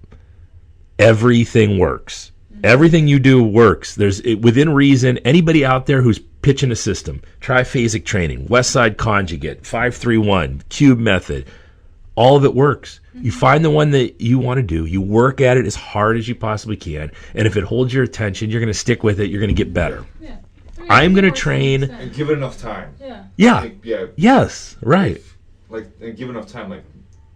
everything works. Everything you do works. Within reason. Anybody out there who's pitching a system, triphasic training, West Side Conjugate, 531, Cube Method, all of it works. You find the one that you want to do. You work at it as hard as you possibly can, and if it holds your attention, you're going to stick with it. You're going to get better. Yeah. I'm going to train and give it enough time. Yeah. Yes. Right. And give enough time, like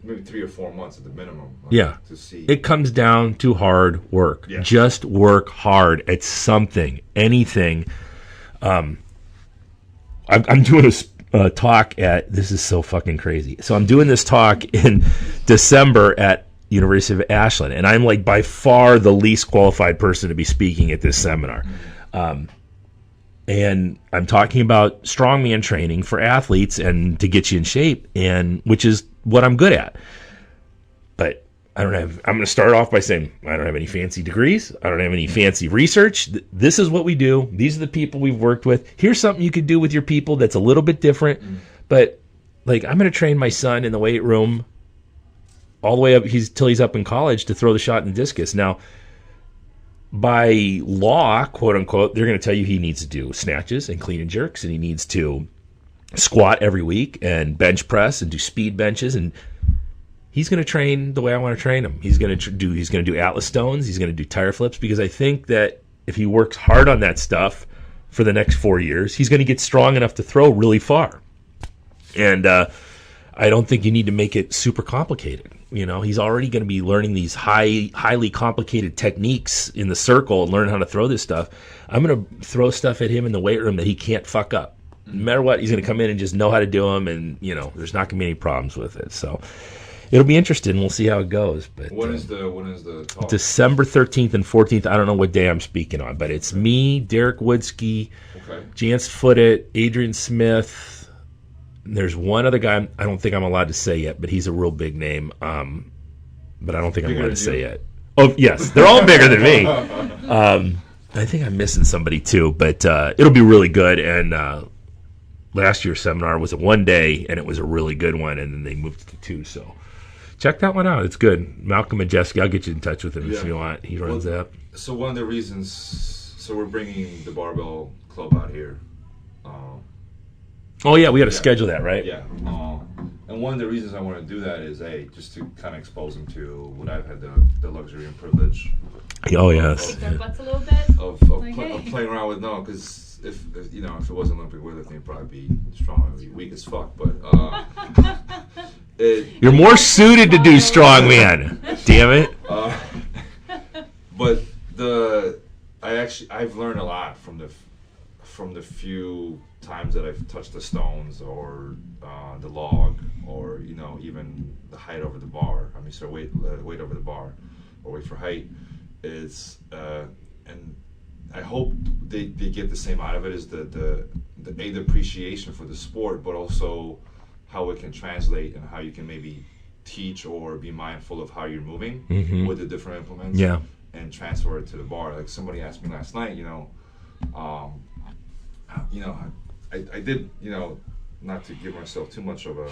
maybe 3 or 4 months at the minimum. To see. It comes down to hard work. Yeah. Just work hard at something, anything. I'm doing a talk this is so fucking crazy. So I'm doing this talk in December at University of Ashland, and I'm like by far the least qualified person to be speaking at this seminar. And I'm talking about strongman training for athletes and to get you in shape, and which is what I'm good at. But I'm going to start off by saying I don't have any fancy degrees. I don't have any fancy research. This is what we do. These are the people we've worked with. Here's something you could do with your people that's a little bit different. But like I'm going to train my son in the weight room all the way up till he's up in college to throw the shot and discus. Now, by law, quote unquote, they're going to tell you he needs to do snatches and clean and jerks, and he needs to squat every week and bench press and do speed benches, and he's going to train the way I want to train him. He's going to do Atlas stones. He's going to do tire flips, because I think that if he works hard on that stuff for the next 4 years, he's going to get strong enough to throw really far. And I don't think you need to make it super complicated. He's already going to be learning these highly complicated techniques in the circle and learn how to throw this stuff. I'm going to throw stuff at him in the weight room that he can't fuck up. No matter what, he's going to come in and just know how to do them, and there's not going to be any problems with it. So it'll be interesting. We'll see how it goes. But when is the talk? December 13th and 14th. I don't know what day I'm speaking on, but it's me, Derek Woodsky, Jance Footit, Adrian Smith. There's one other guy I don't think I'm allowed to say yet, but he's a real big name. but I don't think I'm going to say it. Oh, yes. They're all bigger than me. I think I'm missing somebody, too. But it'll be really good. And last year's seminar was a 1 day, and it was a really good one. And then they moved to 2. So check that one out. It's good. Malcolm Majeski, I'll get you in touch with him if you want. He runs that. So one of the reasons, so we're bringing the barbell club out here. Oh, yeah, we got to schedule that, right? Yeah. And one of the reasons I want to do that is, just to kind of expose them to what I've had the luxury and privilege. Oh, yes. Take their butts a little bit? Of playing around with, because if it wasn't Olympic weightlifting, it'd probably be strong. It'd be weak as fuck. But you're more suited to do strongman. Damn it. But I've learned a lot from the few times that I've touched the stones or the log or even the height over the bar. I mean, so weight over the bar or weight for height is and I hope they get the same out of it as the appreciation for the sport, but also how it can translate and how you can maybe teach or be mindful of how you're moving with the different implements. Yeah. And transfer it to the bar. Like somebody asked me last night, I did, not to give myself too much of a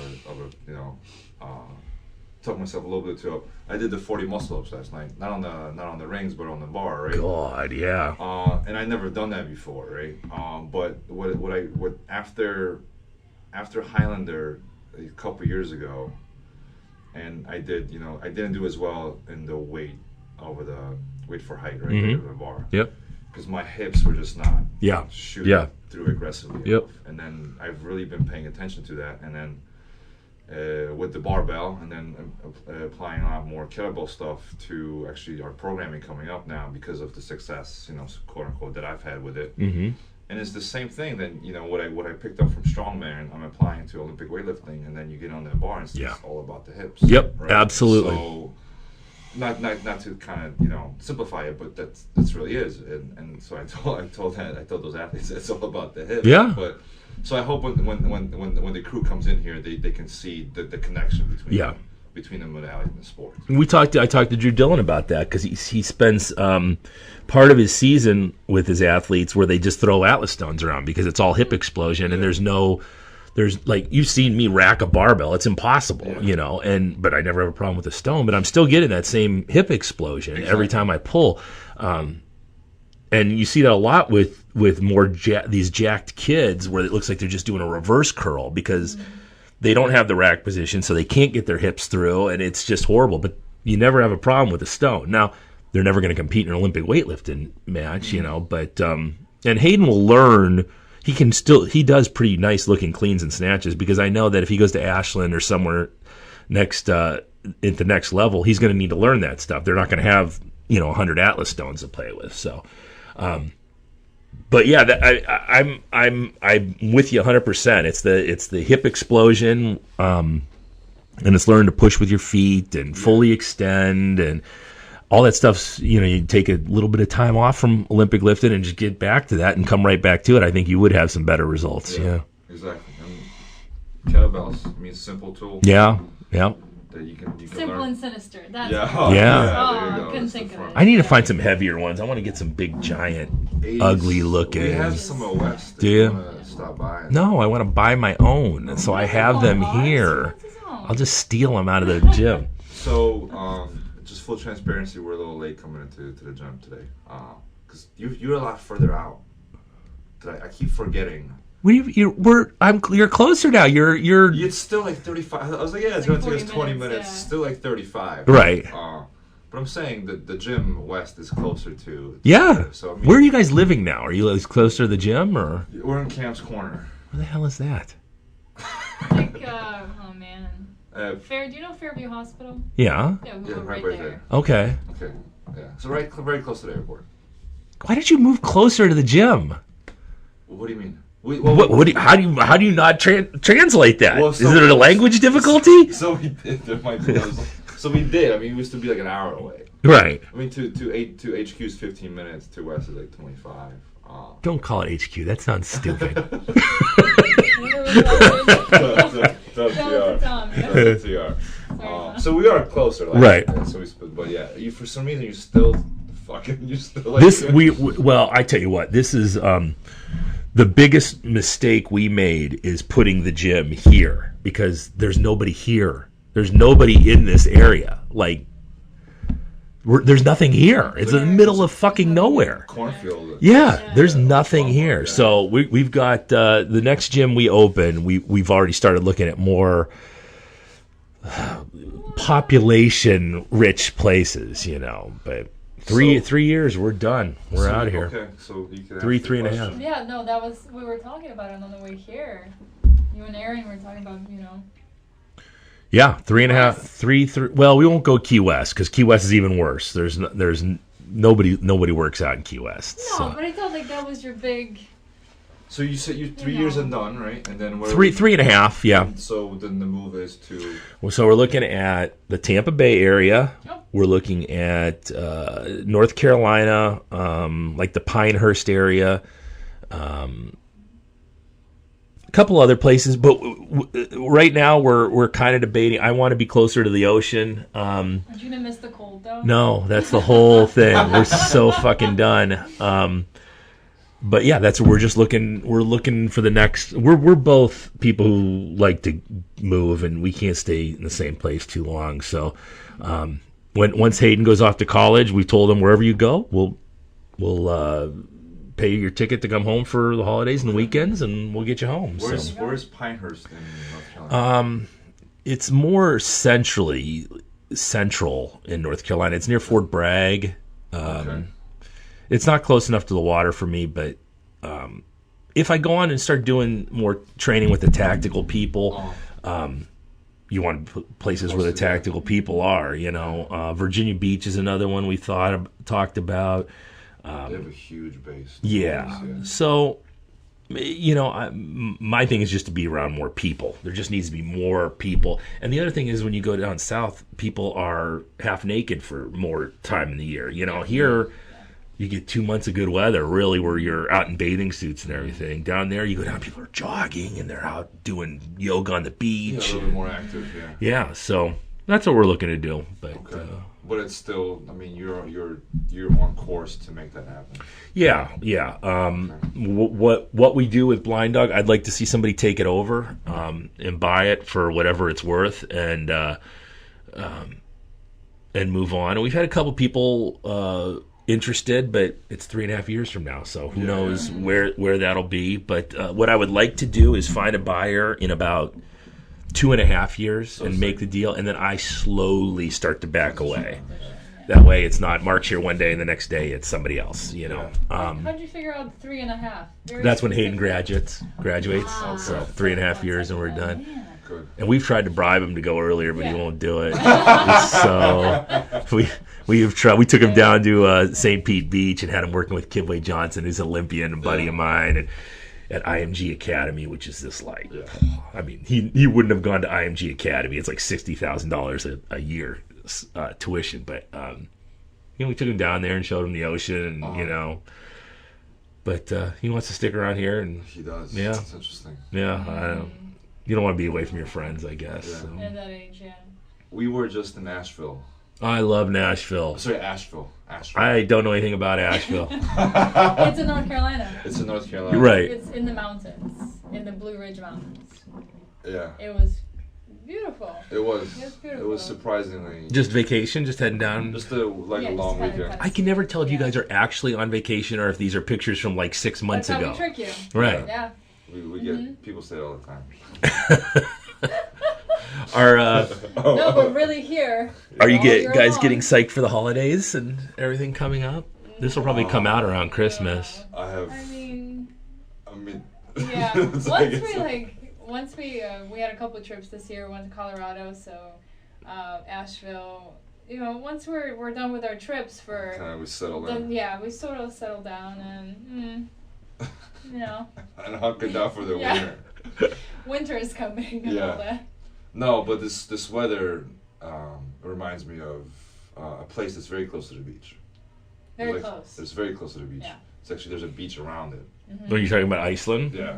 talk myself a little bit too up. I did the 40 muscle ups last night, not on the rings, but on the bar, right? God, yeah. And I never done that before, right? But what after Highlander a couple years ago, and I did, I didn't do as well in the weight for height, right? Over the bar. Yep. Because my hips were just not shooting through aggressively. Yep. And then I've really been paying attention to that. And then with the barbell, and then applying a lot more kettlebell stuff to actually our programming coming up now because of the success, quote unquote, that I've had with it. Mm-hmm. And it's the same thing that what I picked up from strongman, I'm applying to Olympic weightlifting, and then you get on that bar and it's just all about the hips. Yep, right? absolutely. So not to kind of simplify it, but that's really is. And so I told those athletes it's all about the hips. Yeah. But so I hope when the crew comes in here, they can see the connection between the modality and the sport. I talked to Drew Dillon about that because he spends part of his season with his athletes where they just throw Atlas stones around because it's all hip explosion and there's like you've seen me rack a barbell, it's impossible, but I never have a problem with a stone, but I'm still getting that same hip explosion every time I pull. And you see that a lot with more these jacked kids where it looks like they're just doing a reverse curl because they don't have the rack position, so they can't get their hips through, and it's just horrible. But you never have a problem with a stone. Now, they're never going to compete in an Olympic weightlifting match, but and Hayden will learn. He does pretty nice looking cleans and snatches because I know that if he goes to Ashland or somewhere next at the next level, he's going to need to learn that stuff. They're not going to have 100 Atlas stones to play with, so. But yeah, I'm with you 100%. It's the hip explosion, and it's learning to push with your feet and fully extend and all that stuff's. You take a little bit of time off from Olympic lifting and just get back to that and come right back to it. I think you would have some better results. Yeah. Exactly. And kettlebells, simple tool. Yeah. Yeah. That you can simple learn. And sinister. That's Yeah. I couldn't think of it. I need to find some heavier ones. I want to get some big, giant, ugly looking. We have some out west. Do you? Want to stop by? No, I want to buy my own, so I have them here. I'll just steal them out of the gym. So, just full transparency, we're a little late coming into the gym today, because you're a lot further out. I keep forgetting. You're closer now. You're. It's still like 35. I was like, it's going to take us 20 minutes. Yeah. Still like 35. Right. But I'm saying that the gym west is closer to. Yeah. So where are you guys living now? Are you closer to the gym or? We're in Camp's Corner. Where the hell is that? Oh man. Do you know Fairview Hospital? Yeah. Yeah, we go right there. there. Okay. Yeah. So very close to the airport. Why did you move closer to the gym? What do you mean? How do you not translate that? Well, Is it a language difficulty? So we did. There might be. So we did. I mean, we used to be like an hour away. Right. I mean, to HQ is 15 minutes. To west is like 25. Don't call it HQ. That sounds stupid. So we are closer, like, right? So but yeah, you for some reason you still like this. Well, I tell you what, this is the biggest mistake we made is putting the gym here because there's nobody here. There's nobody in this area. Like, there's nothing here. It's in the middle of fucking nowhere. Cornfield. Yeah, there's nothing here. So we've got the next gym we open. We've already started looking at more population-rich places, you know. But three years, we're done. We're out of here. Okay, so you can 3.5. Yeah, no, that was we were talking about it on the way here. You and Aaron were talking about, you know. Yeah, 3.5, 3. Well, we won't go Key West because Key West is even worse. There's nobody works out in Key West. No, So. but I thought like that was your big. So you said you 3 years and done, right? And then where 3.5, yeah. So then the move is to. Well, so we're looking at the Tampa Bay area. Oh. We're looking at North Carolina, like the Pinehurst area. A couple other places, but right now we're kind of debating. I want to be closer to the ocean. Aren't you gonna miss the cold though? No, that's the whole thing. We're so fucking done. But yeah, that's we're just looking. We're looking for the next. We're both people who like to move, and we can't stay in the same place too long. So once Hayden goes off to college, we told him wherever you go, we'll pay your ticket to come home for the holidays and the weekends, and we'll get you home. Where's Pinehurst in North Carolina? It's more central in North Carolina. It's near Fort Bragg. Okay. It's not close enough to the water for me, but if I go on and start doing more training with the tactical people, you want places where the tactical people are. You know, Virginia Beach is another one we talked about. They have a huge base. Yeah. So, you know, my thing is just to be around more people. There just needs to be more people. And the other thing is when you go down south, people are half naked for more time in the year. You know, here you get 2 months of good weather, really, where you're out in bathing suits and everything. Down there, you go down, people are jogging and they're out doing yoga on the beach. Yeah, a little bit more active, yeah. Yeah, so that's what we're looking to do. But but it's still, I mean, you're on course to make that happen. Yeah. What we do with Blind Dog, I'd like to see somebody take it over and buy it for whatever it's worth and move on. And we've had a couple people interested, but it's 3.5 years from now, so who knows where that'll be. But what I would like to do is find a buyer in about 2.5 years and make the deal, and then I slowly start to back away. That way it's not Mark's here one day and the next day it's somebody else, you know. How'd you figure out 3.5? That's when Hayden graduates. So 3.5 years and we're done. Good. And we've tried to bribe him to go earlier, but he won't do it. So we took him down to St. Pete Beach and had him working with Kidway Johnson, who's an Olympian, a buddy of mine, and at IMG Academy, which is this like, I mean, he wouldn't have gone to IMG Academy. It's like $60,000 a year tuition, but you know, we took him down there and showed him the ocean, and you know, but he wants to stick around here, and he does. Yeah, that's interesting. Yeah, you don't want to be away from your friends, I guess. Yeah. So. At that age, yeah. We were just in Nashville. I love Nashville. Sorry, Asheville. I don't know anything about Asheville. It's in North Carolina. It's in North Carolina. You're right. It's in the mountains, in the Blue Ridge Mountains. Yeah. It was beautiful. It was. Beautiful. It was surprisingly. Just vacation, just heading down. Just a long weekend. I can never tell if you guys are actually on vacation or if these are pictures from like 6 months That's ago. how we trick you. Right. Yeah. We get people say it all the time. No, but really here. Are you guys long. getting psyched for the holidays and everything coming up? This will probably come out around Christmas. I mean. Yeah. Once we had a couple of trips this year. We went to Colorado, so Asheville. You know, once we're done with our trips for. Kind of we settle down. Yeah, we sort of settle down and. You know. And hunker down for the winter. Winter is coming and all that. No, but this weather reminds me of a place that's very close to the beach. Very close. It's very close to the beach. Yeah. It's actually there's a beach around it. Are you talking about Iceland? Yeah,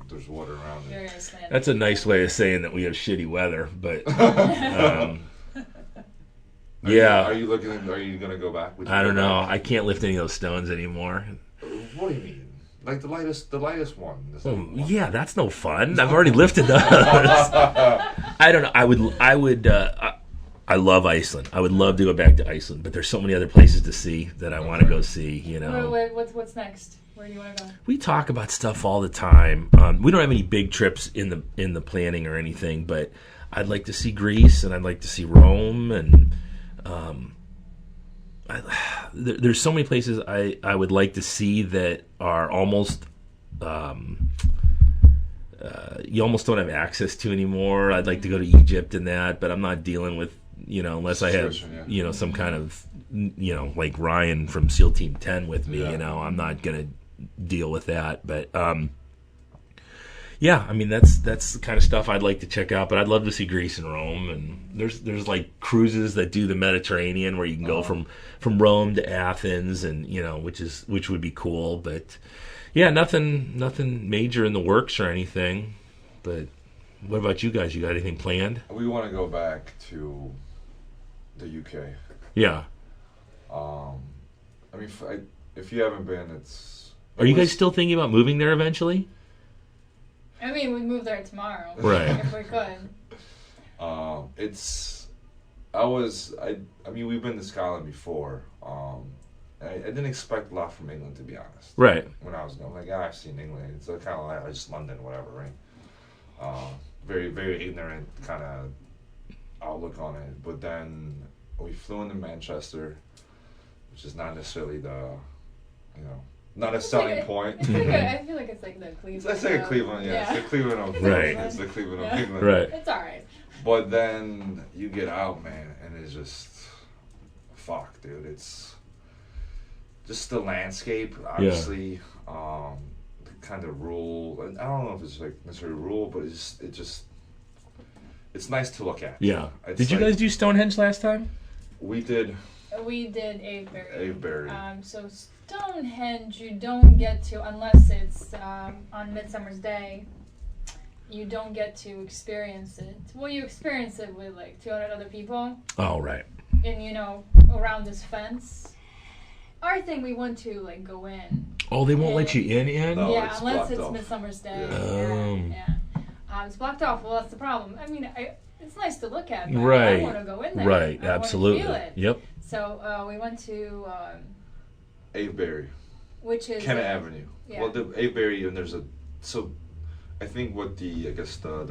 there's water around Very it. Icelandic. That's a nice way of saying that we have shitty weather, but yeah. Are you looking? Are you gonna go back? I don't know. I can't lift any of those stones anymore. What do you mean? Like the lightest one. Yeah, that's no fun. I've already lifted those. I don't know. I would. I love Iceland. I would love to go back to Iceland, but there's so many other places to see that I want to go see. You know. What's next? Where do you want to go? We talk about stuff all the time. We don't have any big trips in the planning or anything, but I'd like to see Greece and I'd like to see Rome, and there's so many places I would like to see that are almost you almost don't have access to anymore. I'd like to go to Egypt and that, but I'm not dealing with, unless I have some kind of like Ryan from SEAL Team 10 with me. I'm not gonna deal with that, but yeah, I mean that's the kind of stuff I'd like to check out. But I'd love to see Greece and Rome, and there's like cruises that do the Mediterranean where you can go from Rome to Athens, and which would be cool. But yeah, nothing major in the works or anything. But what about you guys? You got anything planned? We want to go back to the UK. Yeah. I mean, if you haven't been, Are you guys still thinking about moving there eventually? I mean, we'd move there tomorrow. Right. If we could. I mean, we've been to Scotland before. I didn't expect a lot from England, to be honest. Right. When I was going, like, I've seen England. It's kind of like just London, whatever, right? Very, very ignorant kind of outlook on it. But then we flew into Manchester, which is not necessarily not a selling point. I feel like it's like the Cleveland. It's like a Cleveland, yeah. It's the Cleveland of right. It's the Cleveland of England. Right. It's all right. But then you get out, man, and it's just fuck, dude. It's just the landscape, obviously. The kind of rural. I don't know if it's like necessarily rural, but it's nice to look at. Yeah. Did you guys do Stonehenge last time? We did. We did Avebury. Avebury. So Stonehenge you don't get to unless it's on Midsummer's Day. You don't get to experience it. Well, you experience it with like 200 other people. Oh, right. And around this fence. Our thing, we want to like go in. Oh, they won't let you in? No, yeah, it's unless it's off. Midsummer's Day. Yeah. Yeah. It's blocked off. Well, that's the problem. I mean, it's nice to look at, but right. I want to go in there. Right, I absolutely. Want to feel it. Yep. So we went to Avebury, which is Kennet Avenue. Yeah. Well, the Avebury, and I think what the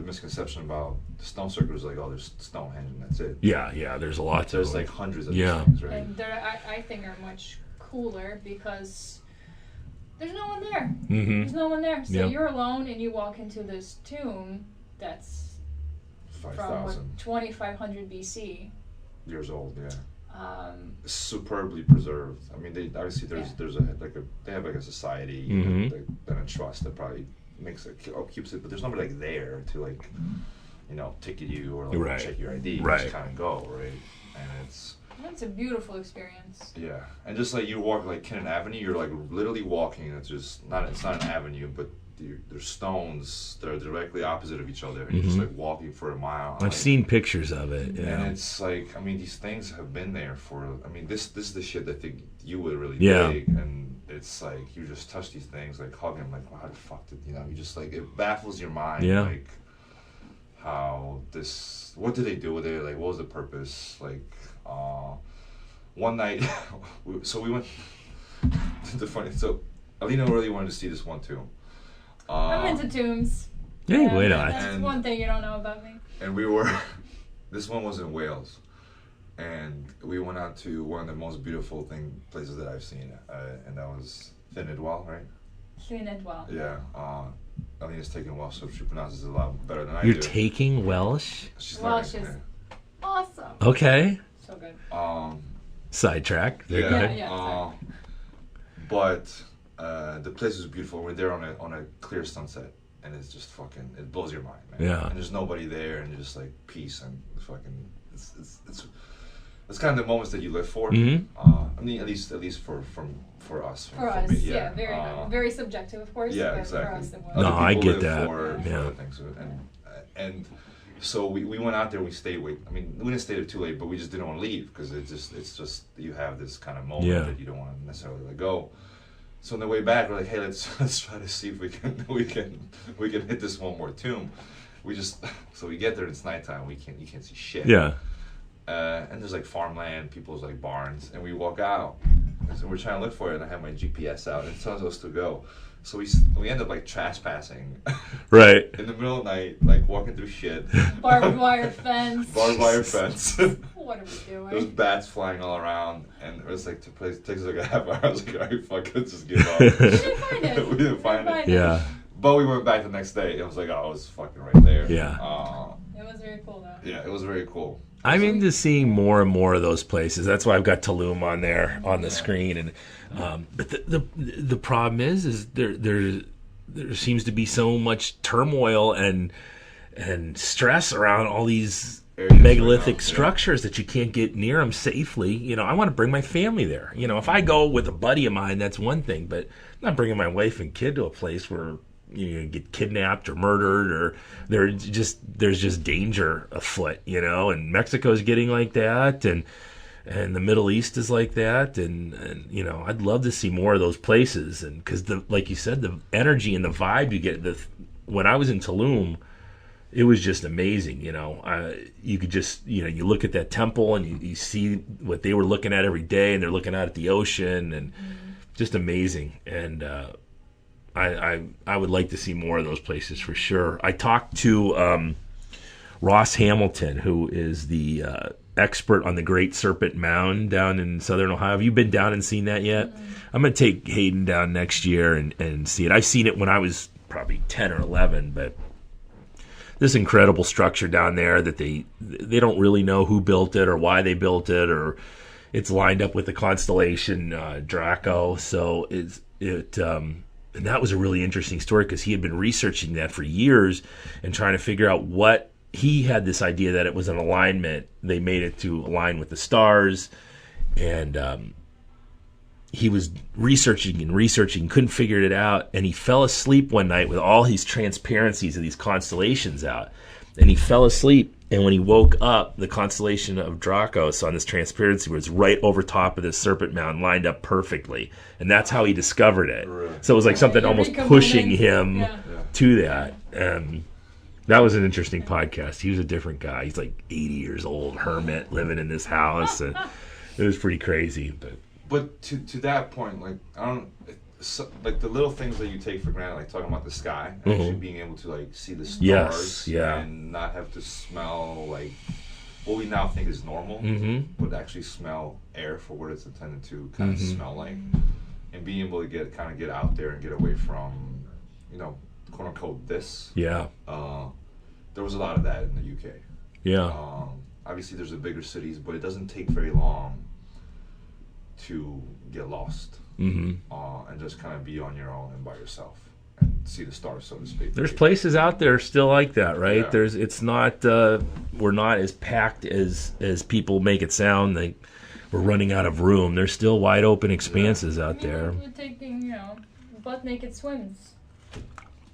misconception about the stone circle is like, oh, there's Stonehenge and that's it. Yeah, there's a lot. There's like hundreds of these things, right? And I think are much cooler because there's no one there. Mm-hmm. There's no one there. So Yep. you're alone and you walk into this tomb that's 5,000 2500 BC. years old, yeah. Superbly preserved. I mean, they obviously there's they have like a society Mm-hmm. and a trust that probably keeps it, but there's nobody like there to like ticket you or like Right. check your ID. You Right. just kind of go, right? And it's a beautiful experience. yeah, and just like you walk like Kennet Avenue, you're like literally walking. It's not an avenue, but there's stones that are directly opposite of each other, and you're just like walking for a mile. I've seen pictures of it. Yeah. And it's like, I mean, these things have been there for. I mean, this is the shit I think you would really dig, and it's like you just touch these things, like hug them, like, well, how the fuck did you just like it baffles your mind, like how this. What did they do with it? Like, what was the purpose? Like, one night, so we went. The funny, so Alina really wanted to see this one too. I'm into tombs. Yeah, wait on. That's one thing you don't know about me. And this one was in Wales, and we went out to one of the most beautiful places that I've seen, and that was Llanidwell, right? Llanidwell. Yeah. Alina's taking Welsh, so she pronounces it a lot better than I You're do. taking Welsh? She's Welsh learning, is awesome. Okay. So good. Sidetrack. There you go. Yeah. But the place was beautiful. We're there on a clear sunset, and it's just fucking. It blows your mind, man. Yeah. And there's nobody there, and you're just like peace and fucking. It's That's kind of the moments that you live for. Mm-hmm. I mean, at least for us. For us, me, yeah, very subjective, of course. Yeah, but exactly. For us, it was. No, I get live that. For other things. And so we went out there. We stayed late. I mean, we didn't stay there too late, but we just didn't want to leave because it's just you have this kind of moment that you don't want to necessarily let go. So on the way back, we're like, hey, let's try to see if we can hit this one more tomb. So we get there and it's nighttime. You can't see shit. Yeah. And there's like farmland, people's like barns, and we walk out. So we're trying to look for it, and I have my GPS out, and it tells us to go. So we end up like trespassing, right, in the middle of the night, like walking through shit. Barbed wire fence. What are we doing? There's bats flying all around, and it was like it takes us like a half hour. I was like, all right, fuck it, let's just give up. We didn't find it. Yeah. But we went back the next day. It was like, oh, it was fucking right there. Yeah. It was very cool though. Yeah, it was very cool. I'm into seeing more and more of those places. That's why I've got Tulum on there on the screen. And but the problem is there seems to be so much turmoil and stress around all these megalithic structures that you can't get near them safely. You know, I want to bring my family there. You know, if I go with a buddy of mine, that's one thing. But I'm not bringing my wife and kid to a place where you get kidnapped or murdered, or there's just danger afoot, you know. And Mexico's getting like that, and the Middle East is like that, and you know, I'd love to see more of those places, and because like you said, the energy and the vibe you get. When I was in Tulum, it was just amazing, you know. You could just, you know, you look at that temple and you see what they were looking at every day, and they're looking out at the ocean, and just amazing. And I would like to see more of those places for sure. I talked to Ross Hamilton, who is the expert on the Great Serpent Mound down in southern Ohio. Have you been down and seen that yet? I'm going to take Hayden down next year and see it. I've seen it when I was probably 10 or 11, but this incredible structure down there that they don't really know who built it or why they built it, or it's lined up with the constellation Draco. So and that was a really interesting story because he had been researching that for years and trying to figure out what he had this idea that it was an alignment. They made it to align with the stars, and he was researching, couldn't figure it out, and he fell asleep one night with all these transparencies of these constellations out, and he fell asleep. And when he woke up, the constellation of Draco on this transparency was right over top of this serpent mound, lined up perfectly. And that's how he discovered it. Right. So it was like something almost pushing him to that. That was an interesting podcast. He was a different guy. He's like 80 years old, hermit, living in this house. And it was pretty crazy. But to that point, like, like the little things that you take for granted, like talking about the sky, actually being able to like see the stars, and not have to smell like what we now think is normal, but actually smell air for what it's intended to kind of smell like, and being able to get out there and get away from, you know, quote unquote this. Yeah. There was a lot of that in the UK. Yeah. Obviously, there's the bigger cities, but it doesn't take very long to get lost. And just kind of be on your own and by yourself and see the stars, so to speak. There's places out there still like that, right? Yeah. It's not we're not as packed as people make it sound. Like we're running out of room. There's still wide open expanses out there. We're taking, you know, butt naked swims.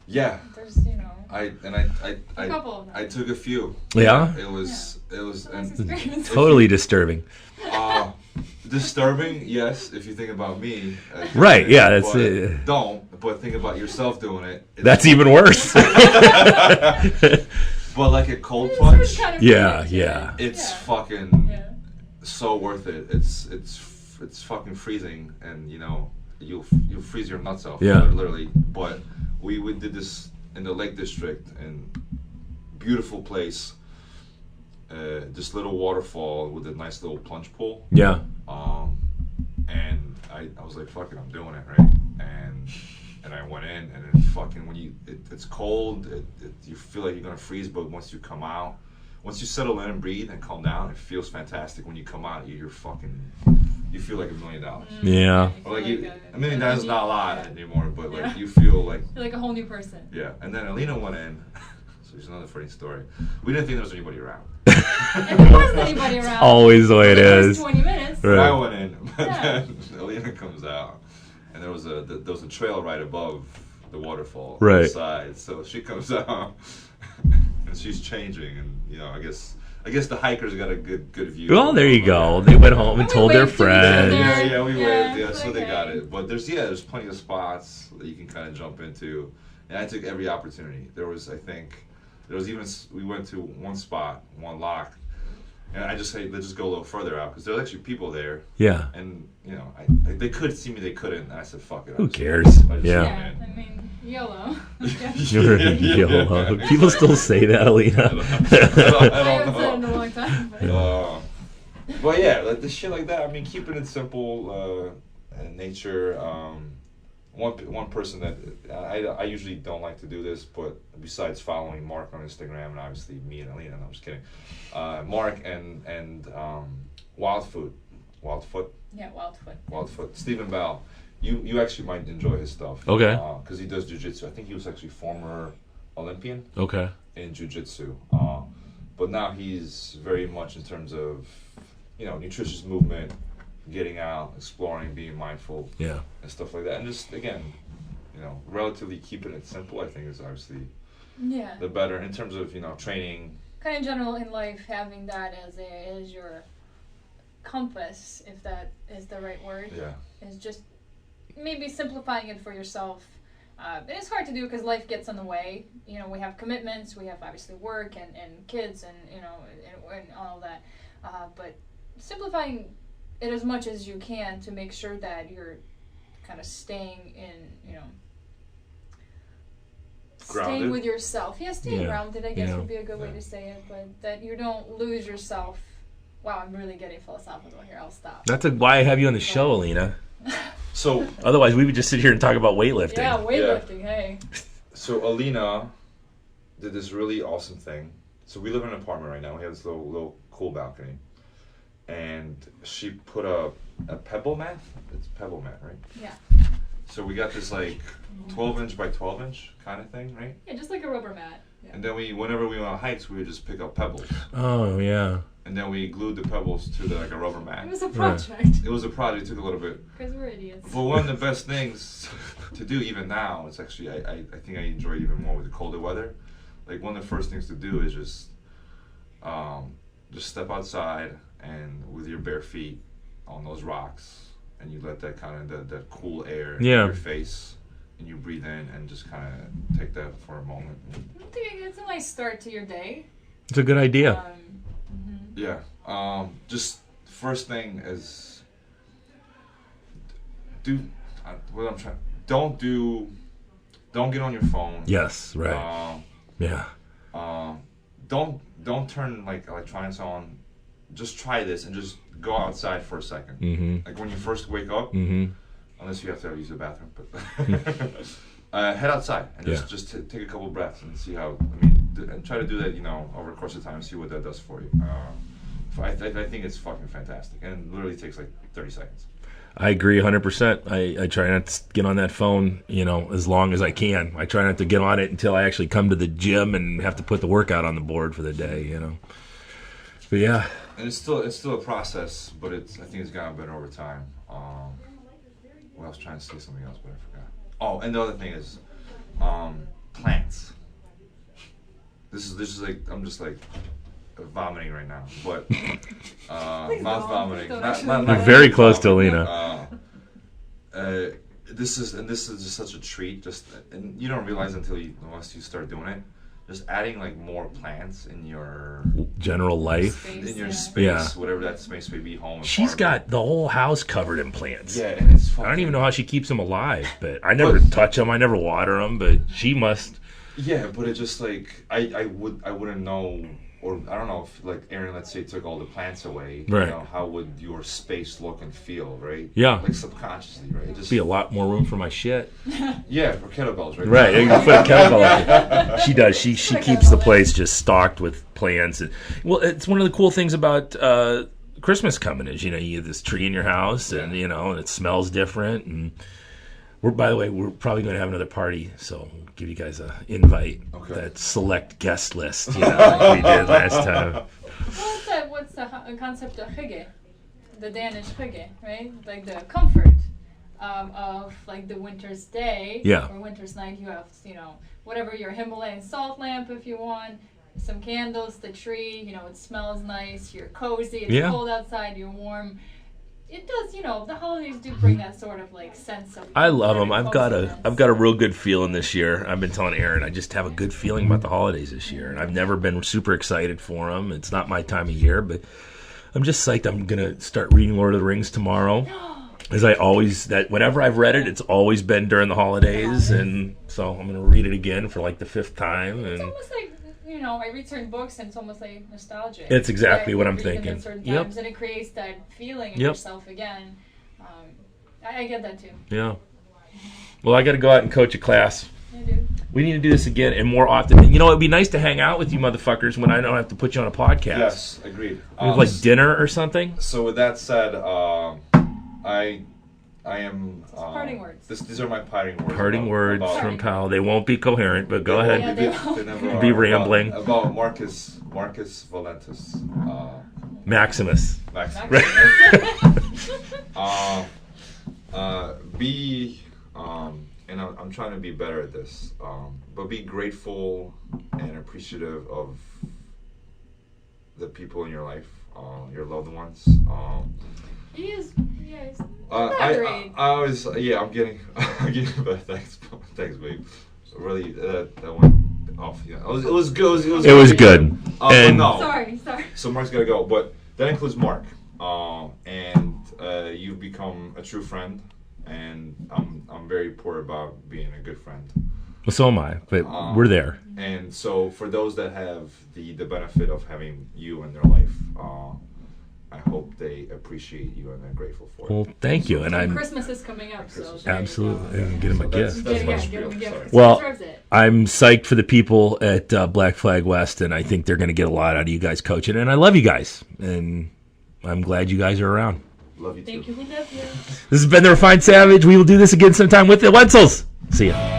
Yeah. There's, you know. I couple of them. I took a few. Yeah. It was totally disturbing. Disturbing, yes, if you think about me. Right, yeah, that's it. But think about yourself doing it. That's even worse. But like a cold plunge, yeah. It's fucking so worth it. It's fucking freezing, and you know, you'll freeze your nuts off, literally. But we did this in the Lake District, and beautiful place. This little waterfall with a nice little plunge pool. Yeah. And I was like, fuck it, I'm doing it, right? And I went in, and then fucking when it's cold, you feel like you're gonna freeze, but once you come out, once you settle in and breathe and calm down, it feels fantastic. When you come out, you feel like $1 million. Yeah. Or like $1 million is not a lot anymore, but like you feel like you're like a whole new person. Yeah. And then Alina went in. So here's another funny story. We didn't think there was anybody around. If there wasn't anybody around, Always the way it it is. was 20 minutes. Right. I went in, but Yeah. then Alina comes out, and there was a trail right above the waterfall on Right. the side. So she comes out, and she's changing, and I guess the hikers got a good view. Well, there you go. They went home and We told their waved to each friends. other. Yeah, we Yeah, waved. Yeah, so they okay. got it. But there's plenty of spots that you can kind of jump into, and I took every opportunity. We went to one spot, one lock, and I just said, let's just go a little further out because there's actually people there. Yeah. And they could see me, they couldn't. And I said, "Fuck it." Who cares? Yeah. Yeah, I mean, YOLO. You're YOLO. People still say that, Alina. I I haven't said don't it in know. a long time. But But yeah, like the shit like that. I mean, keeping it simple, and nature. One person that I usually don't like to do this, but besides following Mark on Instagram and obviously me and Alina, no, I'm just kidding. Mark and Wildfoot. yeah, Wildfoot. Stephen Bell. You actually might enjoy his stuff. Okay. Because he does jiu-jitsu. I think he was actually former Olympian Okay. in jiu-jitsu. But now he's very much in terms of, nutritious movement, getting out, exploring, being mindful, Yeah. and stuff like that. And just, again, relatively keeping it simple, I think is obviously yeah. the better in terms of, training. Kind of in general in life, having that as your compass, if that is the right word, Yeah. is just maybe simplifying it for yourself. It's hard to do because life gets in the way. We have commitments, we have obviously work and kids and all that. But simplifying it as much as you can to make sure that you're kind of staying in, Grounded. staying with yourself. Yeah, staying Yeah. grounded, I guess Yeah. would be a good way to say it. But that you don't lose yourself. Wow, I'm really getting philosophical here. I'll stop. That's why I have you on the show, Alina. So Otherwise, we would just sit here and talk about weightlifting. Yeah, weightlifting, hey. So Alina did this really awesome thing. So we live in an apartment right now. We have this little cool balcony, and she put a pebble mat. It's pebble mat, right? Yeah. So we got this like 12-inch by 12-inch kind of thing, right? Yeah, just like a rubber mat. Yeah. And then whenever we went on hikes, we would just pick up pebbles, Oh, yeah. and then we glued the pebbles to like a rubber It mat. was a project. It was a project. It took a little bit. Because we're idiots. But one of the best things to do even now, it's actually I think I enjoy it even more with the colder weather. Like one of the first things to do is just step outside and with your bare feet on those rocks, and you let that kind of that cool air in Yeah. your face, and you breathe in and just kind of take that for a moment. I think it's a nice start to your day. It's a good idea. Yeah. Just first thing is don't get on your phone. Yes, right. Yeah. Don't turn like electronics on. Just try this and just go outside for a second. Mm-hmm. Like when you first wake up, Mm-hmm. unless you have to use the bathroom, but head outside and just take a couple breaths and see how. And try to do that, over the course of time and see what that does for you. I think it's fucking fantastic, and it literally takes like 30 seconds. I agree 100%. I try not to get on that phone, as long as I can. I try not to get on it until I actually come to the gym and have to put the workout on the board for the day, But yeah. And it's still a process, but I think it's gotten better over time. Well, I was trying to say something else, but I forgot. Oh, and the other thing is, plants. This is like I'm just like vomiting right now, but mouth vomiting. You're very close to Alina. This is just such a treat. And you don't realize unless you start doing it. Just adding like more plants in your General life. space, whatever that space may be, home. She's got the whole house covered in plants. Yeah, and it's fucking, I don't even know how she keeps them alive, but I never touch them. I never water them, but she must. Yeah, but it just like I wouldn't know, or I don't know if like Aaron, let's say, took all the plants away. Right. How would your space look and feel, right? Yeah. Like subconsciously, right? Be a lot more room for my shit. Yeah, for kettlebells, right? Right, you can put a kettlebell. She does. She keeps the place just stocked with plants. And, well, it's one of the cool things about Christmas coming is you have this tree in your house, and and it smells different. And By the way, we're probably going to have another party, so we'll give you guys an invite. Okay. That select guest list, like we did last time. What's the concept of hygge? The Danish hygge, right? Like the comfort of like the winter's day or winter's night. You have, whatever your Himalayan salt lamp if you want, some candles, the tree, it smells nice, you're cozy, it's cold outside, you're warm. It does, the holidays do bring that sort of like sense of. I love them. I've got a real good feeling this year. I've been telling Aaron, I just have a good feeling about the holidays this year, and I've never been super excited for them. It's not my time of year, but I'm just psyched. I'm gonna start reading Lord of the Rings tomorrow, as whenever I've read it, it's always been during the holidays, and so I'm gonna read it again for like the 5th time. And it's almost like. I read certain books and it's almost like nostalgia. It's exactly what I'm thinking. At certain times, and it creates that feeling of yourself again. I get that too. Yeah. Well, I got to go out and coach a class. Yeah, dude. We need to do this again and more often. And it'd be nice to hang out with you motherfuckers when I don't have to put you on a podcast. Yes, agreed. We have like dinner or something. So with that said, I am. Parting words. These are my parting words. Parting words from Kyle. They won't be coherent, but go ahead. Yeah, be rambling. About Marcus Valentus. Maximus. And I'm trying to be better at this. But be grateful and appreciative of the people in your life, your loved ones. He is. I was I'm getting but thanks babe. Really that went off. Yeah, it was good. It was good. And no. Sorry. So Mark's gotta go, but that includes Mark. And you've become a true friend, and I'm very poor about being a good friend. Well, so am I, but we're there. And so for those that have the benefit of having you in their life, I hope they appreciate you and they're grateful for it. Well, thank you. And Christmas is coming up, so absolutely. And get him a gift. That's my get spiel. him a gift. Sorry. Well, I'm psyched for the people at Black Flag West, and I think they're going to get a lot out of you guys coaching. And I love you guys, and I'm glad you guys are around. Love you too. Thank you. We love you. This has been the Refined Savage. We will do this again sometime with the Wencels. See ya.